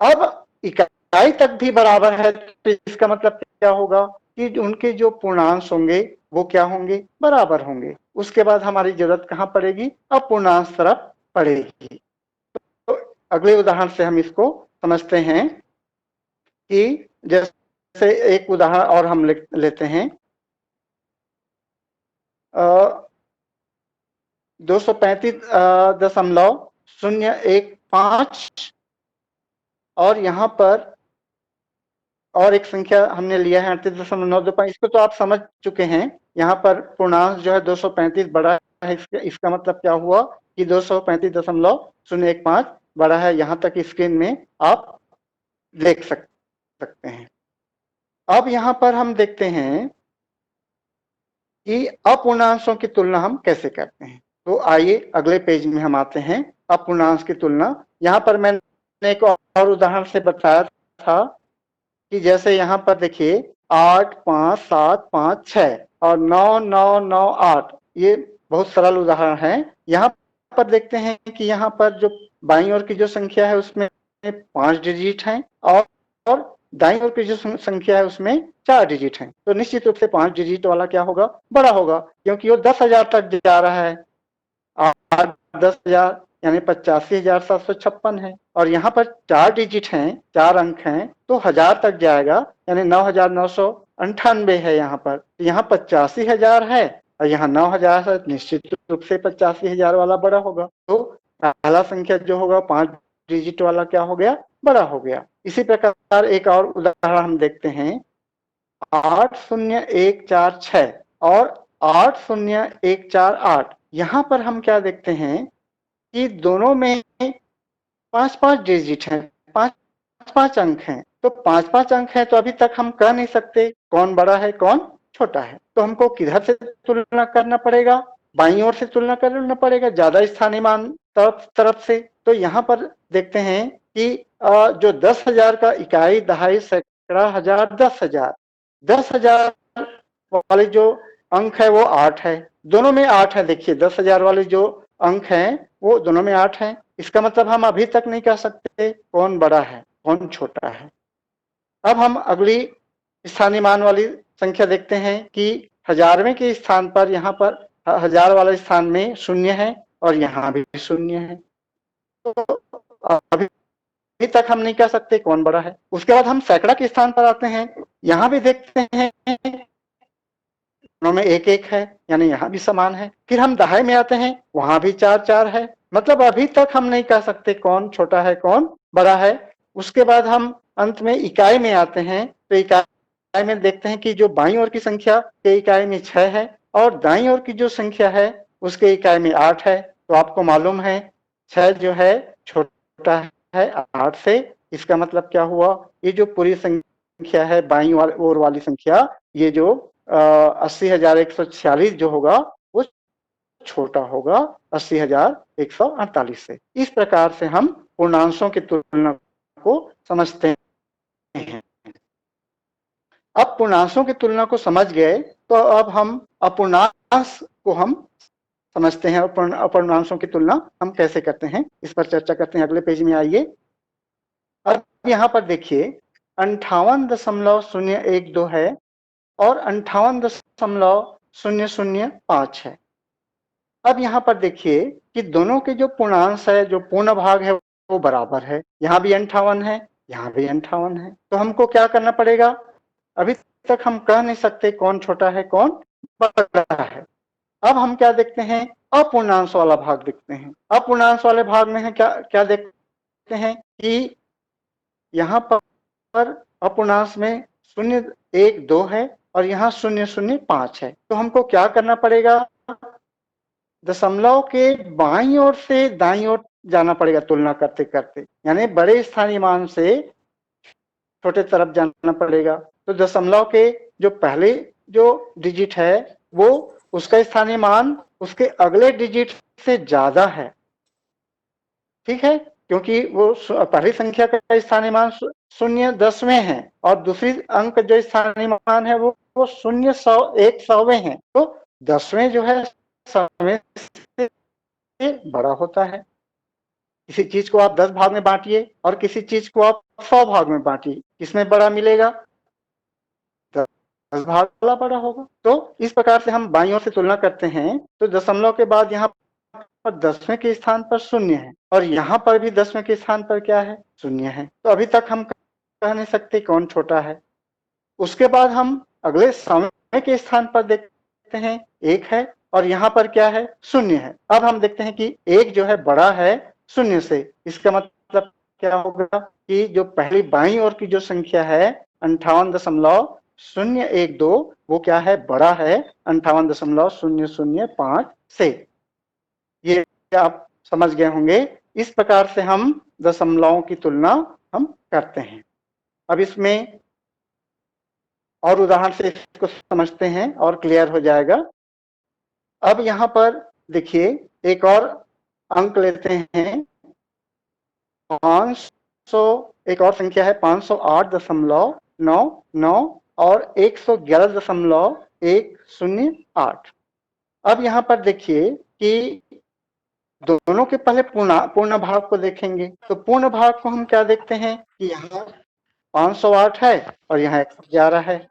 Speaker 2: अब इकाई तक भी बराबर है तो इसका मतलब क्या होगा कि उनके जो पूर्णांश होंगे वो क्या होंगे? बराबर होंगे। उसके बाद हमारी जरूरत कहां पड़ेगी? अपूर्णांश तरफ पड़ेगी। तो अगले उदाहरण से हम इसको समझते हैं कि जैसे एक उदाहरण और हम लेते हैं 235.015 और यहाँ पर और एक संख्या हमने लिया है 38.925। इसको तो आप समझ चुके हैं यहाँ पर पूर्णांक जो है 235 बड़ा है, इसका मतलब क्या हुआ कि 235.015 बड़ा है। यहाँ तक स्क्रीन में आप देख सकते हैं। अब यहाँ पर हम देखते हैं कि अपूर्णांकों की तुलना हम कैसे करते हैं। तो आइए अगले पेज में हम आते हैं, अपूर्णांक की तुलना। यहाँ पर मैंने एक और उदाहरण से बताया था कि जैसे यहाँ पर देखिए 8, 5, 7, 5, 6 और 9, 9, 9, 8, ये बहुत सरल उदाहरण है। यहाँ पर देखते हैं कि यहाँ पर जो बाईं ओर की जो संख्या है उसमें 5 डिजिट हैं और दाईं ओर की जो संख्या है उसमें 4 डिजिट हैं। तो निश्चित रूप से 5 डिजिट वाला क्या होगा, बड़ा होगा, क्योंकि वो 10,000 तक जा रहा है। 8, 10,000 यानी 85,756 है, और यहाँ पर 4 डिजिट हैं, 4 अंक हैं, तो 1000 तक जाएगा, यानी 9,998 है यहाँ पर। यहाँ 85,000 है और यहाँ 9,000 है, निश्चित रूप से 85,000 वाला बड़ा होगा। तो पहला संख्या जो होगा 5 डिजिट वाला क्या हो गया, बड़ा हो गया। इसी प्रकार एक और उदाहरण हम देखते हैं, 80146 और 80148। यहाँ पर हम क्या देखते हैं कि दोनों में 5-5 डिजिट हैं, 5-5 अंक हैं। तो 5-5 अंक हैं, तो अभी तक हम कह नहीं सकते कौन बड़ा है कौन छोटा है। तो हमको किधर से तुलना करना पड़ेगा, बाईं ओर से तुलना करना पड़ेगा, ज्यादा स्थानीय मान तरफ से। तो यहाँ पर देखते हैं कि जो 10,000 का इकाई, दहाई, सैकड़ा, हजार, 10,000, 10,000 वाले जो अंक है वो 8 है, दोनों में 8 है। देखिए 10,000 वाले जो अंक हैं वो दोनों में 8 है। इसका मतलब हम अभी तक नहीं कह सकते कौन बड़ा है कौन छोटा है। अब हम अगली स्थानीय मान वाली संख्या देखते हैं कि हजारवें के स्थान पर, यहाँ पर 1000 वाले स्थान में 0 है और यहाँ भी 0 है। तो अभी तक हम नहीं कह सकते कौन बड़ा है। उसके बाद हम सैकड़ा के स्थान पर आते हैं, यहाँ भी देखते हैं दोनों में 1-1 है, यानी यहाँ भी समान है। फिर हम दहाई में आते हैं, वहां भी 4-4 है। मतलब अभी तक हम नहीं कह सकते कौन छोटा है कौन बड़ा है। उसके बाद हम अंत में इकाई में आते हैं, तो इकाई में देखते हैं कि जो बाईं ओर की संख्या के इकाई में 6 है और दाईं ओर की जो संख्या है उसके इकाई में 8 है। तो आपको मालूम है 6 जो है छोटा है 8 से। इसका मतलब क्या हुआ, ये जो पूरी संख्या है बाईं ओर वाली संख्या, ये जो 80,146 जो होगा वो छोटा होगा 80,148 से। इस प्रकार से हम पूर्णांकों की तुलना को समझते हैं। अब पूर्णांकों की तुलना को समझ गए, तो अब हम अपूर्णांक को हम समझते हैं। अपूर्णांकों की तुलना हम कैसे करते हैं, इस पर चर्चा करते हैं। अगले पेज में आइए। अब यहाँ पर देखिए 58.012 है और 58.005 है। अब यहाँ पर देखिए कि दोनों के जो पूर्णांक है, जो पूर्ण भाग है वो बराबर है। यहाँ भी 58 है, यहाँ भी 58 है। तो हमको क्या करना पड़ेगा, अभी तक हम कह नहीं सकते कौन छोटा है कौन बड़ा है। अब हम क्या देखते हैं, अपूर्णांक वाला भाग देखते हैं। अपूर्णांक वाले भाग में है क्या क्या देखते हैं कि यहाँ पर अपूर्णांक में 0,1,2 है और यहाँ 0,0,5 है। तो हमको क्या करना पड़ेगा, दशमलव के बाईं ओर से दाईं ओर जाना पड़ेगा तुलना करते करते, यानी बड़े स्थानीय मान से छोटे तरफ जाना पड़ेगा। तो दशमलव के जो पहले जो डिजिट है वो उसका स्थानीय मान उसके अगले डिजिट से ज्यादा है, ठीक है, क्योंकि वो पहली संख्या का स्थानीय मान 0.10वें है और दूसरी अंक जो स्थानीय मान है वो 0.100वें है। तो 10वें जो है 100वें से बड़ा होता है। किसी चीज को आप 10 भाग में बांटिए और किसी चीज को आप 100 भाग में बांटिए, किसमें बड़ा मिलेगा, 10 भाग वाला बड़ा होगा। तो इस प्रकार से हम बाईं ओर से तुलना करते हैं। तो दशमलव के बाद यहाँ पर 10वें के स्थान पर 0 है और यहाँ पर भी 10वें के स्थान पर क्या है, 0 है। तो अभी तक हम कह नहीं सकते कौन छोटा है। उसके बाद हम अगले 100वें के स्थान पर देखते हैं 1 है और यहाँ पर क्या है, 0 है। अब हम देखते हैं कि 1 जो है बड़ा है 0 से। इसका मतलब क्या होगा कि जो पहली बाईं ओर की जो संख्या है 58.0 012 वो क्या है, बड़ा है 58.005 से। ये आप समझ गए होंगे। इस प्रकार से हम दशमलवों की तुलना हम करते हैं। अब इसमें और उदाहरण से इसको समझते हैं और क्लियर हो जाएगा। अब यहाँ पर देखिए एक और अंक लेते हैं 500, एक और संख्या है 508.99 और 111.108। अब यहाँ पर देखिए कि दोनों के पहले पूर्ण भाग को देखेंगे तो पूर्ण भाग को हम क्या देखते हैं कि यहाँ 508 है और यहाँ 111 है,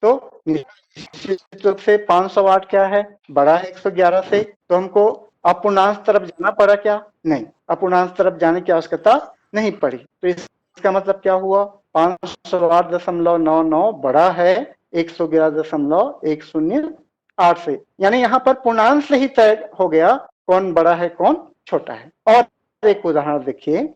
Speaker 2: तो निश्चित रूप से 508 क्या है, बड़ा है 111 से। तो हमको अपूर्णांश तरफ जाना पड़ा क्या, नहीं, अपूर्णांश तरफ जाने की आवश्यकता नहीं पड़ी। तो इसका मतलब क्या हुआ, 508.99 बड़ा है 111.108 से, यानी यहाँ पर पूर्णांश से ही तय हो गया कौन बड़ा है कौन छोटा है। और एक उदाहरण देखिए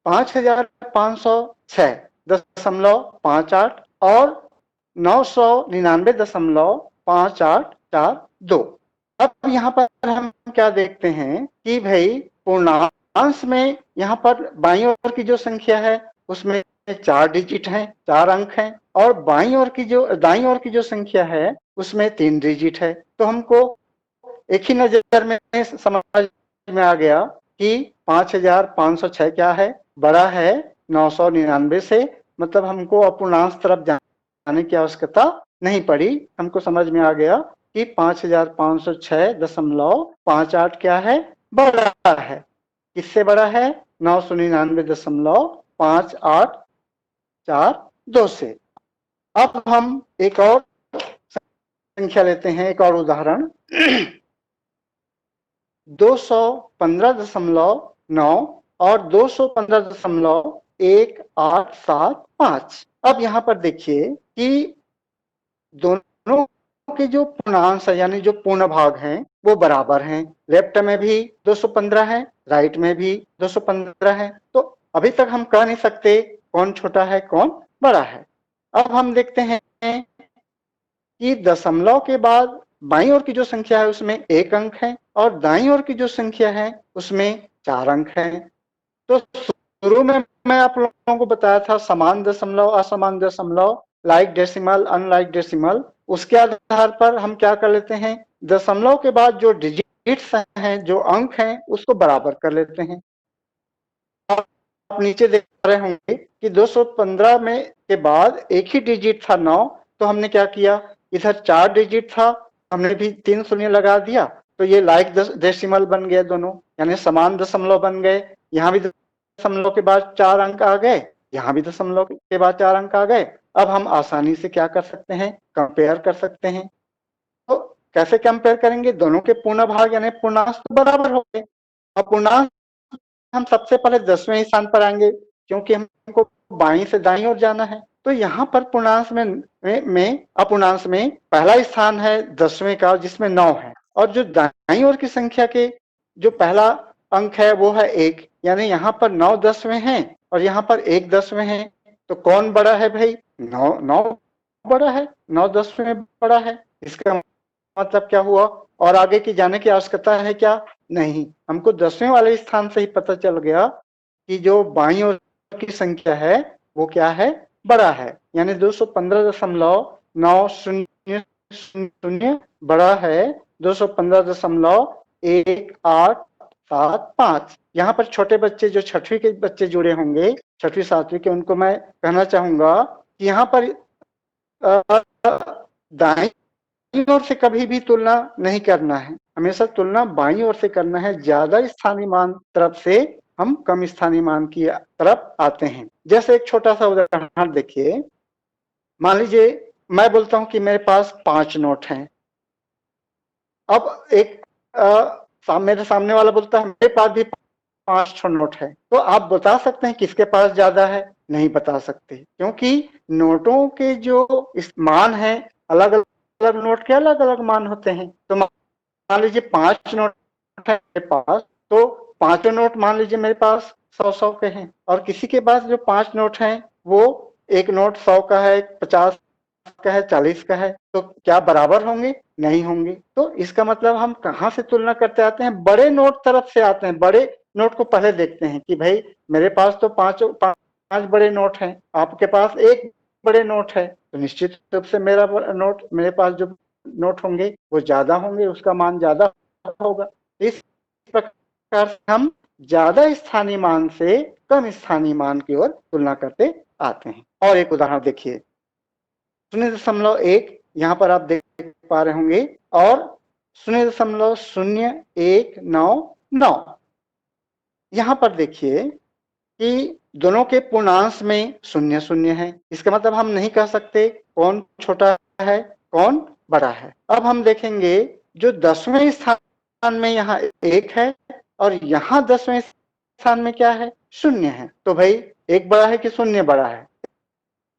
Speaker 2: 5506.58 और 999.5842। अब यहाँ पर हम क्या देखते हैं कि भाई पूर्णांश में यहाँ पर बाईं ओर की जो संख्या है उसमें 4 डिजिट हैं, 4 अंक हैं, और दाईं ओर की जो संख्या है उसमें 3 डिजिट है। तो हमको एक ही नजर में समझ में आ गया कि 5506 क्या है, बड़ा है 999 से, मतलब हमको अपूर्णांश तरफ जाने की आवश्यकता नहीं पड़ी। हमको समझ में आ गया कि 5506.58 क्या है, बड़ा है। किससे बड़ा है, 999.5842 से। अब हम एक और संख्या लेते हैं, एक और उदाहरण 215.9 और 215.1875। अब यहाँ पर देखिए कि दोनों के जो पूर्णांश है यानी जो पूर्ण भाग हैं वो बराबर हैं। लेफ्ट में भी 215 है, राइट में भी 215 है। तो अभी तक हम कह नहीं सकते कौन छोटा है कौन बड़ा है। अब हम देखते हैं कि दशमलव के बाद बाईं ओर की जो संख्या है उसमें 1 अंक है और दाईं ओर की जो संख्या है उसमें 4 अंक है। तो शुरू में मैं आप लोगों को बताया था समान दशमलव असमान दशमलव, लाइक डेसिमल अनलाइक डेसिमल, उसके आधार पर हम क्या कर लेते हैं, दशमलव के बाद जो डिजिट्स हैं, जो अंक हैं, उसको बराबर कर लेते हैं। आप नीचे देख रहे होंगे कि 215 में के बाद एक ही डिजिट था 9, तो हमने क्या किया, इधर 4 डिजिट था, हमने भी 3 शून्य लगा दिया, तो ये लाइक डेसिमल बन गए दोनों, यानी समान दशमलव बन गए। यहाँ भी दशमलव के बाद 4 अंक आ गए, यहाँ भी दशमलव के बाद 4 अंक आ गए। अब हम आसानी से क्या कर सकते हैं, कंपेयर कर सकते हैं। तो कैसे कंपेयर करेंगे, दोनों के पूर्ण भाग यानी पूर्णांश तो बराबर हो गए। अब पूर्णांश हम सबसे पहले 10वें स्थान पर आएंगे क्योंकि हमको बाईं से दाईं ओर जाना है। तो यहाँ पर पूर्णांश में अपूर्णांश में पहला स्थान है 10वें का जिसमें 9 है, और जो दाईं ओर की संख्या के जो पहला अंक है वो है 1, यानी यहाँ पर 9 10वें हैं और यहाँ पर 1 10वें हैं। तो कौन बड़ा है भाई, 9 बड़ा है, 9 10वें बड़ा है। इसका मतलब क्या हुआ, और आगे की जाने की आवश्यकता है क्या, नहीं। हमको 10वें वाले स्थान से ही पता चल गया कि जो बाईं ओर की संख्या है वो क्या है, बड़ा है, यानी 215.900 बड़ा है 215.1875। यहाँ पर छोटे बच्चे जो 6वीं के बच्चे जुड़े होंगे, 6वीं 7वीं के, उनको मैं कहना चाहूंगा कि यहाँ पर दाईं ओर से कभी भी तुलना नहीं करना है, हमेशा तुलना बाईं ओर से करना है। ज्यादा स्थानीय मान तरफ से हम कम स्थानीय मान की तरफ आते हैं। जैसे एक छोटा सा उदाहरण देखिए, मान लीजिए मैं बोलता हूं कि मेरे पास 5 नोट हैं। अब एक मेरे सामने वाला बोलता है मेरे पास भी 5 नोट है। तो आप बता सकते हैं किसके पास ज्यादा है, नहीं बता सकते, क्योंकि नोटों के जो मान है अलग अलग नोट के अलग अलग मान होते हैं। तो मान लीजिए 5 नोट है मेरे पास, तो 5 नोट मान लीजिए मेरे पास 100 100 के हैं, और किसी के पास जो 5 नोट हैं वो एक नोट 100 का है, 50 का है, 40 का है, तो क्या बराबर होंगे? नहीं होंगे। तो इसका मतलब हम कहाँ से तुलना करते आते हैं? बड़े नोट तरफ से आते हैं। बड़े नोट को पहले देखते हैं कि भाई मेरे पास तो पांच बड़े नोट हैं, आपके पास एक बड़े नोट है, तो निश्चित रूप से मेरे पास जो नोट होंगे वो ज्यादा होंगे, उसका मान ज्यादा होगा। इस प्रकार से हम ज्यादा स्थानीय मान से कम स्थानीय मान की ओर तुलना करते आते हैं। और एक उदाहरण देखिए, 0.1 यहाँ पर आप देख पा रहे होंगे, और 0.0199। यहाँ पर देखिए कि दोनों के पूर्णांश में 0 है। इसका मतलब हम नहीं कह सकते कौन छोटा है कौन बड़ा है। अब हम देखेंगे जो 10वें स्थान में यहाँ 1 है और यहाँ 10वें स्थान में क्या है? 0 है। तो भाई एक बड़ा है कि 0 बड़ा है?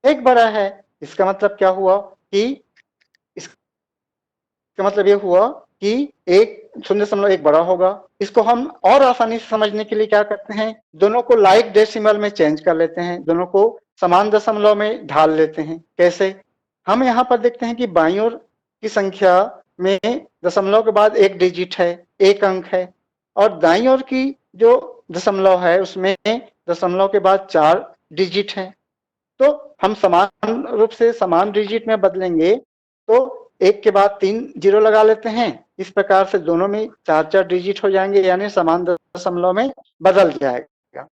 Speaker 2: एक बड़ा है। इसका मतलब क्या हुआ कि इसका मतलब ये हुआ कि 0.1 बड़ा होगा। इसको हम और आसानी से समझने के लिए क्या करते हैं? दोनों को लाइक डेसिमल में चेंज कर लेते हैं, दोनों को समान दशमलव में ढाल लेते हैं। कैसे? हम यहाँ पर देखते हैं कि बाईं ओर की संख्या में दशमलव के बाद एक डिजिट है, एक अंक है, और दाईं ओर की जो दशमलव है उसमें दशमलव के बाद 4 डिजिट है। तो हम समान रूप से समान डिजिट में बदलेंगे तो 1 के बाद 3 जीरो लगा लेते हैं। इस प्रकार से दोनों में 4 डिजिट हो जाएंगे, यानी समान दशमलव में बदल जाएगा।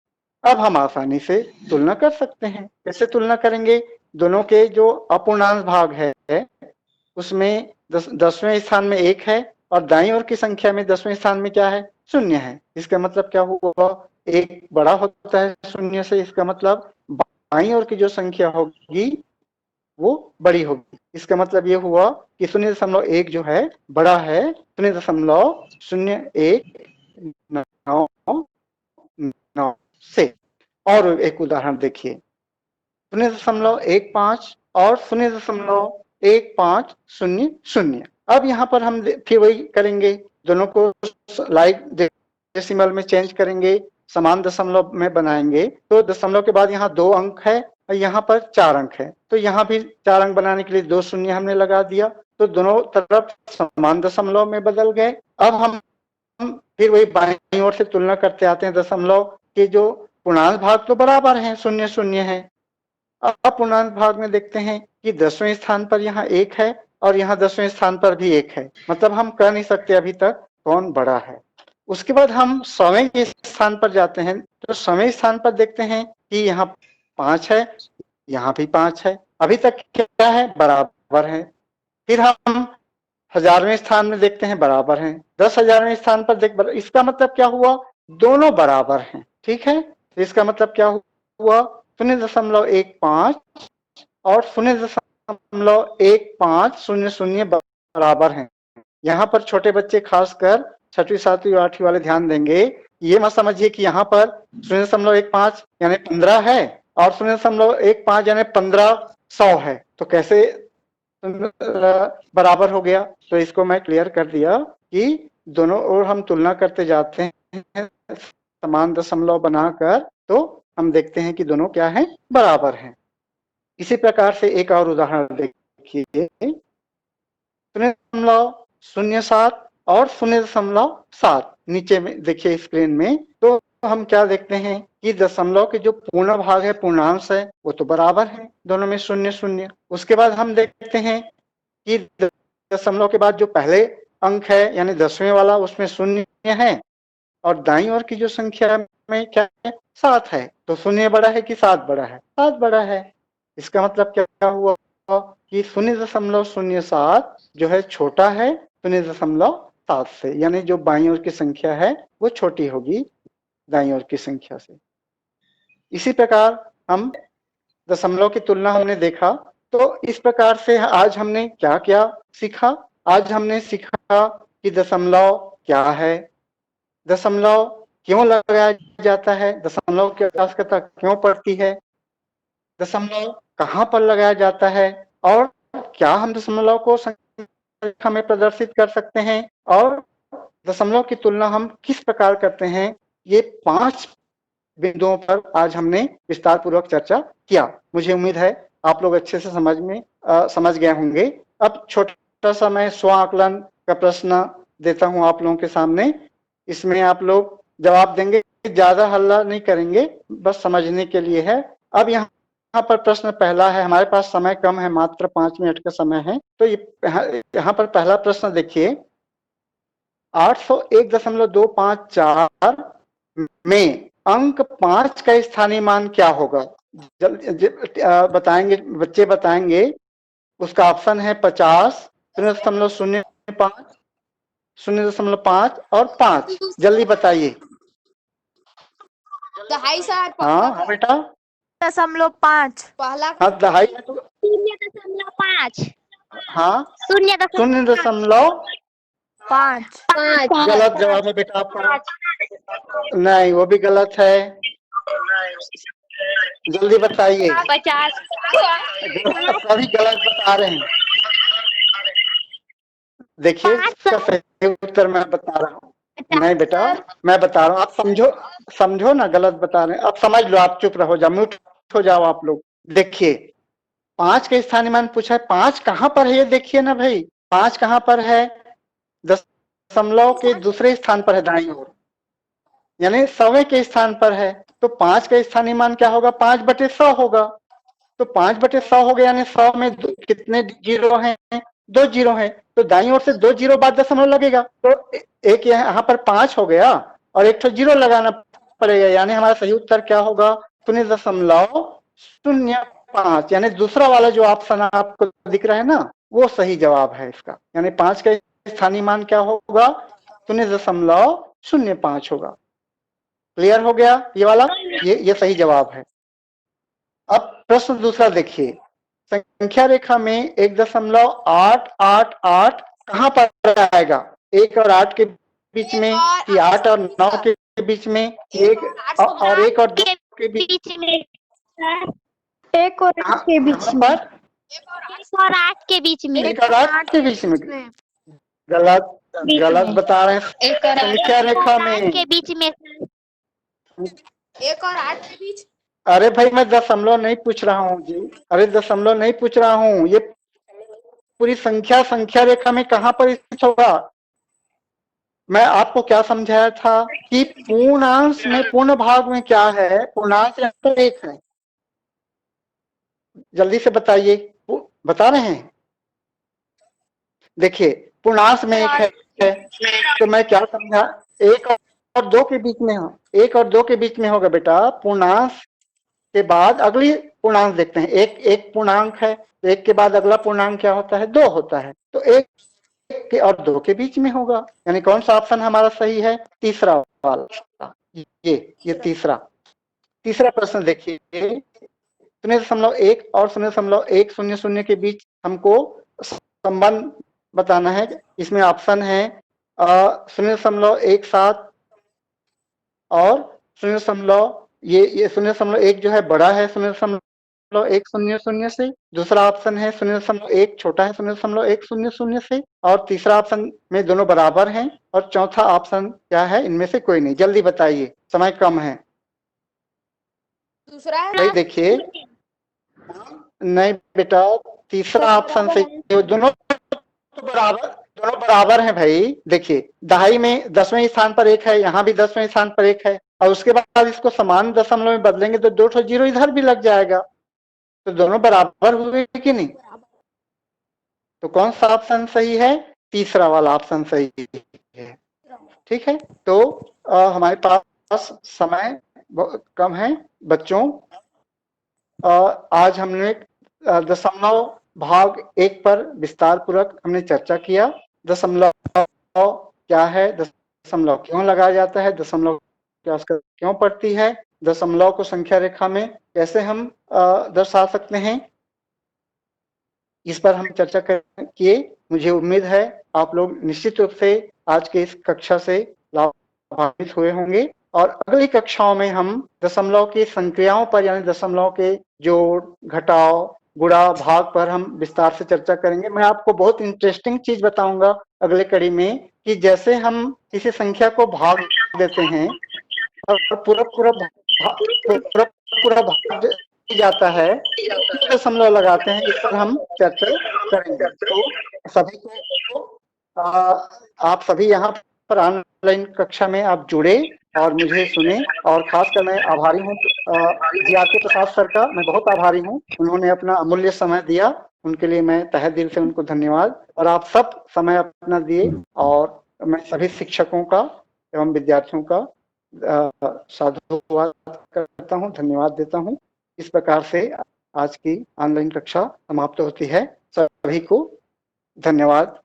Speaker 2: अब हम आसानी से तुलना कर सकते हैं। कैसे तुलना करेंगे? दोनों के जो अपूर्णांक भाग है उसमें 10वें स्थान में 1 है और दाईं ओर की संख्या में 10वें स्थान में क्या है? 0 है। इसका मतलब क्या हुआ? 1 बड़ा होता है 0 से, इसका मतलब बाईं ओर की जो संख्या होगी वो बड़ी होगी। इसका मतलब ये हुआ कि 0.1 जो है बड़ा है 0.0199 से। और एक उदाहरण देखिए, 0.15 और 0.1500। अब यहाँ पर हम फिर वही करेंगे, दोनों को लाइक डेसिमल में चेंज करेंगे, समान दशमलव में बनाएंगे। तो दशमलव के बाद यहाँ 2 अंक है और यहाँ पर 4 अंक है, तो यहाँ भी 4 अंक बनाने के लिए 2 शून्य हमने लगा दिया, तो दोनों तरफ समान दशमलव में बदल गए। अब हम फिर वही बाईं ओर से तुलना करते आते हैं। दशमलव के जो पूर्णांक भाग तो बराबर हैं, 0 है। अपूर्णांक भाग में देखते हैं कि 10वें स्थान पर यहाँ 1 है और यहाँ 10वें स्थान पर भी 1 है। मतलब हम कह नहीं सकते अभी तक कौन बड़ा है। उसके बाद हम 100वें के स्थान पर जाते हैं, तो 100वें स्थान पर देखते हैं कि यहाँ 5 है, यहाँ भी 5 है। अभी तक क्या है? बराबर है। फिर हम 1000वें स्थान में देखते हैं, बराबर हैं। 10,000वें स्थान पर इसका मतलब क्या हुआ? दोनों बराबर हैं। ठीक है, इसका मतलब क्या हुआ? 0.15 और 0.1500 बराबर हैं। यहाँ पर छोटे बच्चे खासकर 6वीं 7वीं 8वीं वाले ध्यान देंगे। ये मत समझिए कि यहाँ पर 0.15 यानी 15 है और 0.15 यानी 1500 है, तो कैसे बराबर हो गया? तो इसको मैं क्लियर कर दिया कि दोनों ओर हम तुलना करते जाते हैं समान दशमलव बनाकर, तो हम देखते हैं कि दोनों क्या हैं? बराबर हैं। इसी प्रकार से एक और उदाहरण देखिए, 0.07 और 0.7 नीचे में देखिए स्क्रीन में। तो हम क्या देखते हैं कि दशमलव के जो पूर्ण भाग है, पूर्णांश है, वो तो बराबर है, दोनों में 0 उसके बाद हम देखते हैं कि दशमलव के बाद जो पहले अंक है यानी 10वें वाला, उसमें 0 है और दाईं ओर की जो संख्या में क्या है? 7 है। तो 0 बड़ा है कि 7 बड़ा है? 7 बड़ा है। इसका मतलब क्या हुआ कि 0.07 जो है छोटा है 0.7 से, यानी जो बाईं ओर की संख्या है वो छोटी होगी दाईं ओर की संख्या से। इसी प्रकार हम दशमलव की तुलना हमने देखा। तो इस प्रकार से आज हमने क्या क्या सीखा? आज हमने सीखा कि दशमलव क्या है, दशमलव क्यों लगाया जाता है, दशमलव की आवश्यकता क्यों पड़ती है, दशमलव कहाँ पर लगाया जाता है, और क्या हम दशमलव को संख्या में प्रदर्शित कर सकते हैं, और दशमलव की तुलना हम किस प्रकार करते हैं। ये 5 बिंदुओं पर आज हमने विस्तार पूर्वक चर्चा किया। मुझे उम्मीद है आप लोग अच्छे से समझ गए होंगे। अब छोटा सा मैं स्व आकलन का प्रश्न देता हूं आप लोगों के सामने। इसमें आप लोग जवाब देंगे, ज्यादा हल्ला नहीं करेंगे, बस समझने के लिए है। अब यहाँ पर प्रश्न पहला है, हमारे पास समय कम है, मात्र 5 मिनट का समय है। तो यहाँ पर पहला प्रश्न देखिए, 801.254 में अंक 5 का स्थानीय मान क्या होगा? बताएंगे बच्चे, बताएंगे। उसका ऑप्शन है 50, 0.05, 0.5 और 5। जल्दी बताइए।
Speaker 3: 2.5
Speaker 2: हाँ बेटा,
Speaker 4: 0.5
Speaker 3: पहला
Speaker 2: हाँ 2.5 है तो
Speaker 4: 0.5
Speaker 2: हाँ
Speaker 4: 0.5
Speaker 2: 0.5 गलत जवाब है बेटा आपका। नहीं, वो भी गलत है। जल्दी बताइए।
Speaker 4: 50
Speaker 2: सभी गलत बता रहे हैं। देखिए, इसका सही उत्तर मैं बता रहा हूँ। नहीं बेटा, मैं बता रहा हूँ, आप समझो ना, गलत बता रहे हैं। अब समझ लो, आप चुप रहो, जा म्यूट हो जाओ आप लोग। देखिए, 5 का स्थानीय मान पूछा है, 5 कहाँ पर है ये देखिए ना भाई। 5 कहाँ पर है? दशमलव के दूसरे स्थान पर है, दाईं ओर, यानी 100वें के स्थान पर है। तो 5 का स्थानीय मान क्या होगा? 5/100 होगा। तो 5/100 हो गया, यानी 100 में कितने जीरो हैं? 2 जीरो हैं। तो दाईं ओर से 2 जीरो बाद दशमलव लगेगा, तो एक यहाँ पर 5 हो गया और एक तो जीरो लगाना पड़ेगा, यानी हमारा सही उत्तर क्या होगा? 0.05, यानी दूसरा वाला जो ऑप्शन आपको दिख रहा है ना, वो सही जवाब है इसका। यानी 5 का स्थानीय मान क्या होगा? 0.05 होगा। क्लियर हो गया ये वाला? ये सही जवाब है। अब प्रश्न दूसरा देखिए, संख्या रेखा में 1.888 कहां पर आएगा? 1 और 8 के बीच में, कि 8 और 9 के बीच में, एक और 1 और 2 के बीच में,
Speaker 4: 1 और 8 के बीच में,
Speaker 2: 1
Speaker 4: और 8 के बीच में,
Speaker 2: 1 और 8 के बीच में। गलत बता रहे हैं। संख्या रेखा में
Speaker 4: के बीच में,
Speaker 3: 1 और 8 के बीच।
Speaker 2: अरे भाई, मैं दशमलव नहीं पूछ रहा हूँ जी। अरे दशमलव नहीं पूछ रहा हूँ, ये पूरी संख्या रेखा में कहां पर स्थित होगा? मैं आपको क्या समझाया था कि पूर्णांश में, पूर्ण भाग में क्या है? पूर्णांश यहाँ पर 1 है। जल्दी से बताइए, बता रहे हैं? देखिए, पूर्णांश में 1 है, तो मैं क्या समझा? 1 और 2 के बीच में हो, 1 और 2 के बीच में होगा बेटा। पूर्णांश के बाद अगली पूर्णांक देखते हैं। एक पूर्णांक है, तो 1 के बाद अगला पूर्णांक क्या होता है? 2 होता है। तो 1 के और 2 के बीच में होगा, यानी कौन सा ऑप्शन हमारा सही है? तीसरा वाला, ये तीसरा प्रश्न देखिए, 0.1 और 0.100 के बीच हमको संबंध बताना है। इसमें ऑप्शन है 0.17 और 0. ये 0.1 जो है बड़ा है 0.100 से। दूसरा ऑप्शन है 0.1 छोटा है 0.100 से। और तीसरा ऑप्शन में दोनों बराबर हैं। और चौथा ऑप्शन क्या है? इनमें से कोई नहीं। जल्दी बताइए, समय कम है।
Speaker 3: दूसरा है
Speaker 2: भाई देखिए, नहीं बेटा, तीसरा ऑप्शन से। दोनों बराबर हैं भाई। देखिए, दहाई में 10वें स्थान पर 1 है, यहाँ भी 10वें स्थान पर 1 है, और उसके बाद इसको समान दशमलव में बदलेंगे तो 2 जीरो इधर भी लग जाएगा, तो दोनों बराबर हुए कि नहीं? तो कौन सा ऑप्शन सही है? तीसरा वाला ऑप्शन सही है। ठीक है, तो हमारे पास समय बहुत कम है बच्चों। आज हमने दशमलव भाग 1 पर विस्तार पूर्वक हमने चर्चा किया। दशमलव क्या है, दशमलव क्यों लगाया जाता है, दशमलव की आवश्यकता क्यों पड़ती है, दशमलव को संख्या रेखा में कैसे हम दर्शा सकते हैं, इस पर हम चर्चा किए। मुझे उम्मीद है आप लोग निश्चित रूप से आज के इस कक्षा से लाभान्वित हुए होंगे। और अगली कक्षाओं में हम दशमलव की संक्रियाओं पर, यानी दशमलव के जोड़, घटाव, गुणा, भाग पर हम विस्तार से चर्चा करेंगे। मैं आपको बहुत इंटरेस्टिंग चीज बताऊंगा अगले कड़ी में, कि जैसे हम किसी संख्या को भाग देते हैं और पूरा पूरा पूरा भाग जाता है, 2 दशमलव लगाते हैं, इस पर हम चर्चा करेंगे। तो सभी को आप सभी यहाँ पर ऑनलाइन कक्षा में आप जुड़े और मुझे सुने, और खासकर मैं आभारी हूँ जी.आर.के. प्रसाद सर का, मैं बहुत आभारी हूँ। उन्होंने अपना अमूल्य समय दिया, उनके लिए मैं तहे दिल से उनको धन्यवाद। और आप सब समय अपना दिए, और मैं सभी शिक्षकों का एवं विद्यार्थियों का साधुवाद करता हूँ, धन्यवाद देता हूँ। इस प्रकार से आज की ऑनलाइन कक्षा समाप्त होती है। सभी को धन्यवाद।